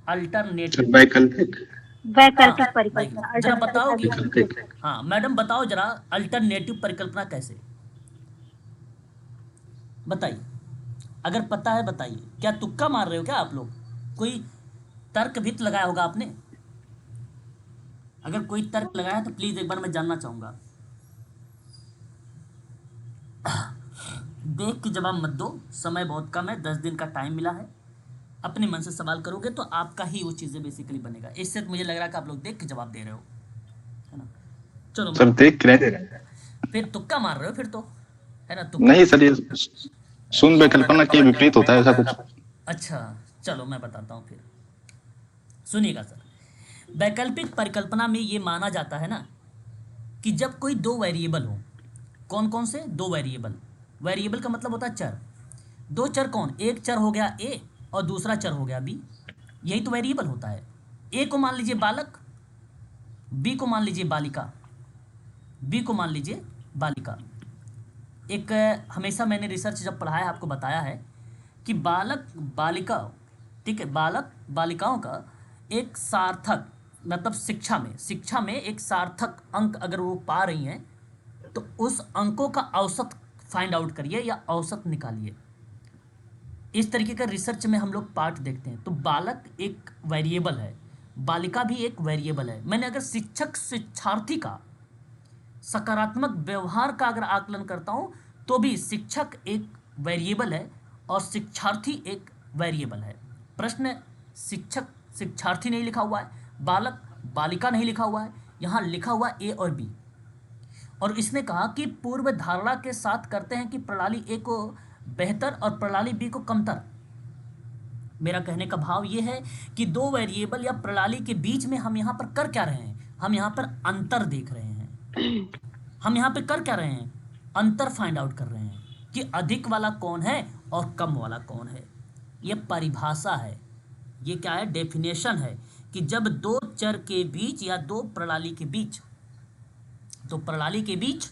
अल्टरनेटिव, वैकल्पिक। वैकल्पिक हाँ, परिकल्पना, जरा बताओगी? वैकल्पिक। हाँ मैडम बताओ जरा, अल्टरनेटिव परिकल्पना कैसे, बताइए। अगर पता है बताइए। क्या तुक्का मार रहे हो क्या आप लोग? कोई तर्क भी तो लगाया होगा आपने। अगर कोई तर्क लगाया तो प्लीज एक बार मैं जानना चाहूंगा। देख के जवाब मत दो, समय बहुत कम है, 10 दिन का टाइम मिला है। अपने मन से सवाल करोगे तो आपका ही वो चीजें बेसिकली बनेगा। इससे तो मुझे लग रहा है कि आप लोग देख के जवाब दे रहे हो, है ना? चलो सर देख के नहीं दे रहे। फिर तुक्का मार रहे हो फिर तो, है ना? तुक्का नहीं सर, ये शून्य वैकल्पना के विपरीत होता है ऐसा कुछ। अच्छा चलो मैं बताता हूँ फिर, सुनिएगा सर। वैकल्पिक परिकल्पना में ये माना जाता है ना कि जब कोई दो वेरिएबल हो, कौन कौन से? दो वेरिएबल। वेरिएबल का मतलब होता है चर। दो चर कौन? एक चर हो गया ए और दूसरा चर हो गया बी, यही तो वेरिएबल होता है। ए को मान लीजिए बालक, बी को मान लीजिए बालिका, बी को मान लीजिए बालिका। एक हमेशा मैंने रिसर्च जब पढ़ाया आपको बताया है कि बालक बालिका, ठीक है, बालक बालिकाओं का एक सार्थक, मतलब शिक्षा में एक सार्थक अंक अगर वो पा रही हैं तो उस अंकों का औसत फाइंड आउट करिए या औसत निकालिए। इस तरीके का रिसर्च में हम लोग पार्ट देखते हैं। तो बालक एक वेरिएबल है, बालिका भी एक वेरिएबल है। मैंने अगर शिक्षक शिक्षार्थी का सकारात्मक व्यवहार का अगर आकलन करता हूं तो भी शिक्षक एक वेरिएबल है और शिक्षार्थी एक वेरिएबल है। प्रश्न शिक्षक शिक्षार्थी नहीं लिखा हुआ है, बालक बालिका नहीं लिखा हुआ है, यहाँ लिखा हुआ ए और बी। और इसने कहा कि पूर्व धारणा के साथ करते हैं कि प्रणाली ए को बेहतर और प्रणाली बी को कमतर। मेरा कहने का भाव ये है कि दो वेरिएबल या प्रणाली के बीच में हम यहाँ पर कर क्या रहे हैं? हम यहाँ पर अंतर देख रहे हैं। हम यहाँ पे कर क्या रहे हैं? अंतर फाइंड आउट कर रहे हैं कि अधिक वाला कौन है और कम वाला कौन है। ये परिभाषा है, ये क्या है? डेफिनेशन है कि जब दो चर के बीच या दो प्रणाली के बीच, तो प्रणाली के बीच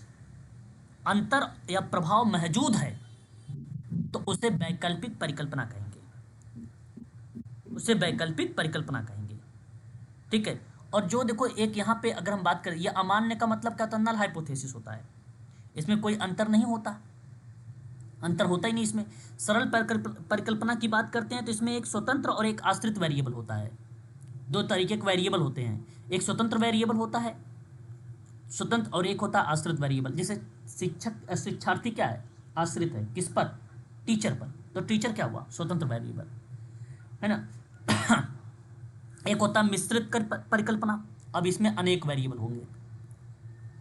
अंतर या प्रभाव मौजूद है तो उसे वैकल्पिक परिकल्पना कहेंगे, उसे वैकल्पिक परिकल्पना कहेंगे, ठीक है। और जो देखो एक यहाँ पे अगर हम बात करें, ये अमान्य का मतलब क्या होता है? नल हाइपोथेसिस होता है, इसमें कोई अंतर नहीं होता, अंतर होता ही नहीं इसमें। सरल परिकल्पना की बात करते हैं तो इसमें एक स्वतंत्र और एक आश्रित वेरिएबल होता है। दो तरीके के वेरिएबल होते हैं, एक स्वतंत्र वेरिएबल होता है स्वतंत्र, और एक होता है आश्रित वेरिएबल। जैसे शिक्षार्थी क्या है? आश्रित है, किस पर? टीचर पर। तो टीचर क्या हुआ? स्वतंत्र वेरिएबल, है ना। एक होता है मिश्रित परिकल्पना, अब इसमें अनेक वेरिएबल होंगे,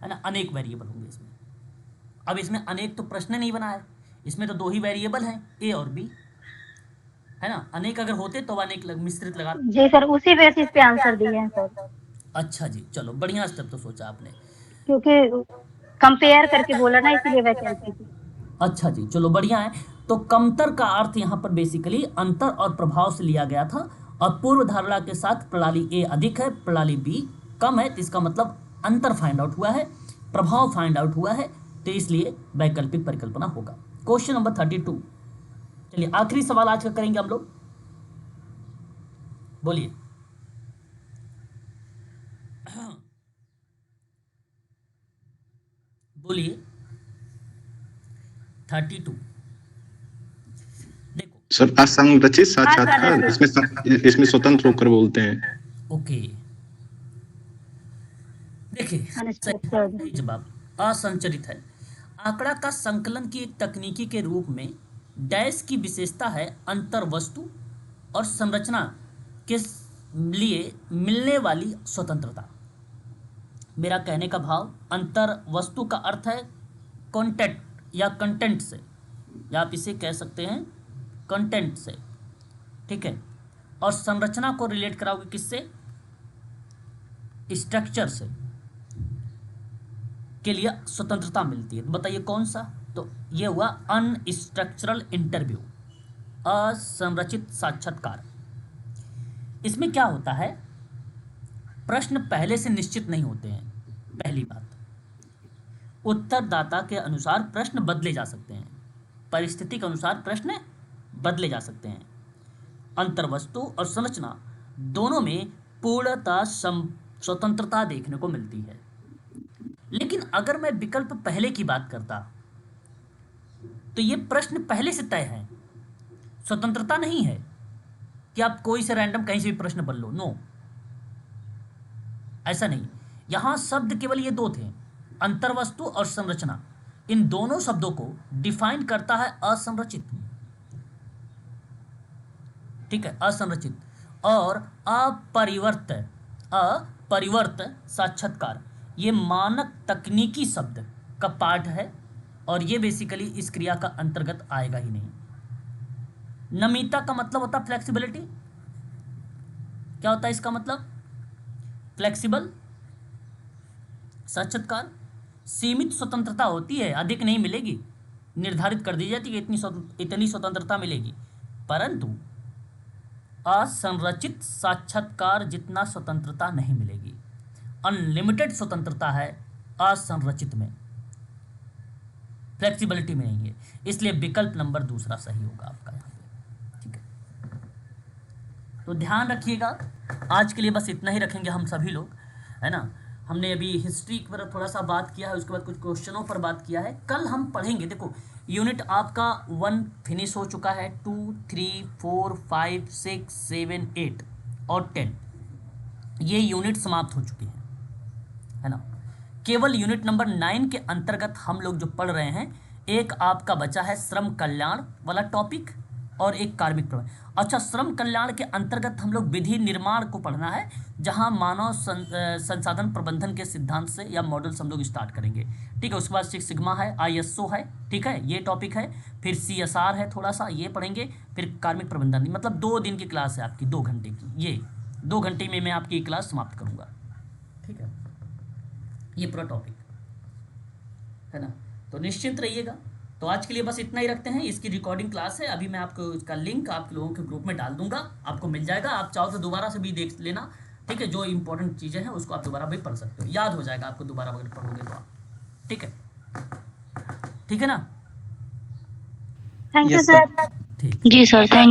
है ना, अनेक वेरिएबल होंगे इसमें। अब इसमें अनेक तो प्रश्न नहीं बना है, इसमें तो दो ही वेरिएबल हैं, ए और बी, है ना। अनेक अगर होते तो अनेक मिश्रित लगा। जी सर, उसी बेसिस पे आंसर दिए हैं सर। अच्छा जी, चलो बढ़िया स्टेप तो सोचा आपने, क्योंकि कंपेयर करके बोला ना, इसलिए वैकल्पिक। अच्छा जी, चलो बढ़िया है। तो कमतर का अर्थ यहाँ पर बेसिकली अंतर और प्रभाव से लिया गया था, और पूर्व धारणा के साथ प्रणाली ए अधिक है, प्रणाली बी कम है, तो इसका मतलब अंतर फाइंड आउट हुआ है, प्रभाव फाइंड आउट हुआ है, तो इसलिए वैकल्पिक परिकल्पना होगा। Question number 32। चलिए आखिरी सवाल आज का करेंगे हम लोग, बोलिए। बोलिए 32। देखो सर असंरचित साक्षात्कार, इसमें स्वतंत्र होकर बोलते हैं। ओके, देखिए सही जवाब असंरचित है। आंकड़ा का संकलन की एक तकनीकी के रूप में डैश की विशेषता है अंतर वस्तु और संरचना के लिए मिलने वाली स्वतंत्रता। मेरा कहने का भाव, अंतर वस्तु का अर्थ है कंटेंट या कंटेंट से, या आप इसे कह सकते हैं कंटेंट से, ठीक है। और संरचना को रिलेट कराओगे किससे? स्ट्रक्चर से, के लिए स्वतंत्रता मिलती है। तो बताइए कौन सा? तो ये हुआ अनस्ट्रक्चरल इंटरव्यू, असंरचित साक्षात्कार। इसमें क्या होता है, प्रश्न पहले से निश्चित नहीं होते हैं। पहली बात, उत्तरदाता के अनुसार प्रश्न बदले जा सकते हैं, परिस्थिति के अनुसार प्रश्न बदले जा सकते हैं। अंतर्वस्तु और संरचना दोनों में पूर्णतः स्वतंत्रता देखने को मिलती है। लेकिन अगर मैं विकल्प पहले की बात करता तो ये प्रश्न पहले से तय है, स्वतंत्रता नहीं है कि आप कोई से रैंडम कहीं से भी प्रश्न बदल लो। नो, ऐसा नहीं। यहां शब्द केवल ये दो थे, अंतर्वस्तु और संरचना। इन दोनों शब्दों को डिफाइन करता है असंरचित, ठीक है, असंरचित और अपरिवर्त साक्षात्कार। ये मानक तकनीकी शब्द का पार्ट है और ये बेसिकली इस क्रिया का अंतर्गत आएगा ही नहीं। नमिता का मतलब होता है फ्लेक्सिबिलिटी। क्या होता है इसका मतलब? फ्लेक्सिबल साक्षात्कार। सीमित स्वतंत्रता होती है, अधिक नहीं मिलेगी, निर्धारित कर दी जाती है कि इतनी स्वतंत्रता मिलेगी। परंतु असंरचित साक्षात्कार जितना स्वतंत्रता नहीं मिलेगी। अनलिमिटेड स्वतंत्रता है असंरचित में, फ्लेक्सिबिलिटी में नहीं है। इसलिए विकल्प नंबर दूसरा सही होगा आपका यहाँ पे, ठीक है। तो ध्यान रखिएगा, आज के लिए बस इतना ही रखेंगे हम सभी लोग, है ना। हमने अभी हिस्ट्री पर थोड़ा सा बात किया है, उसके बाद कुछ क्वेश्चनों पर बात किया है। कल हम पढ़ेंगे, देखो यूनिट आपका 1 फिनिश हो चुका है, 2, 3, 4, 5, 6, 7, 8 और 10 ये यूनिट समाप्त हो चुके हैं, है ना। केवल यूनिट नंबर 9 के अंतर्गत हम लोग जो पढ़ रहे हैं, एक आपका बचा है श्रम कल्याण वाला टॉपिक और एक कार्मिक प्रबंधन। अच्छा, श्रम कल्याण के अंतर्गत हम लोग विधि निर्माण को पढ़ना है, जहां मानव संसाधन प्रबंधन के सिद्धांत से या मॉडल्स हम लोग स्टार्ट करेंगे, ठीक है। उसके बाद 6 सिग्मा है, ISO है, ठीक है, ये टॉपिक है। फिर CSR है, थोड़ा सा ये पढ़ेंगे। फिर कार्मिक प्रबंधन, मतलब 2 दिन की क्लास है आपकी, 2 घंटे की। ये 2 घंटे में मैं आपकी क्लास समाप्त करूँगा, ठीक है। ये पूरा टॉपिक है ना, तो निश्चिंत रहिएगा। तो आज के लिए बस इतना ही रखते हैं। इसकी रिकॉर्डिंग क्लास है, अभी मैं आपको इसका लिंक आप लोगों के ग्रुप में डाल दूंगा, आपको मिल जाएगा। आप चाहो तो दोबारा से भी देख लेना, ठीक है। जो इंपॉर्टेंट चीज़ें हैं उसको आप दोबारा भी पढ़ सकते हो, याद हो जाएगा आपको दोबारा अगर पढ़ोगे तो आप, ठीक है, ठीक है ना। Thank you sir. ठीक। जी सर, थैंक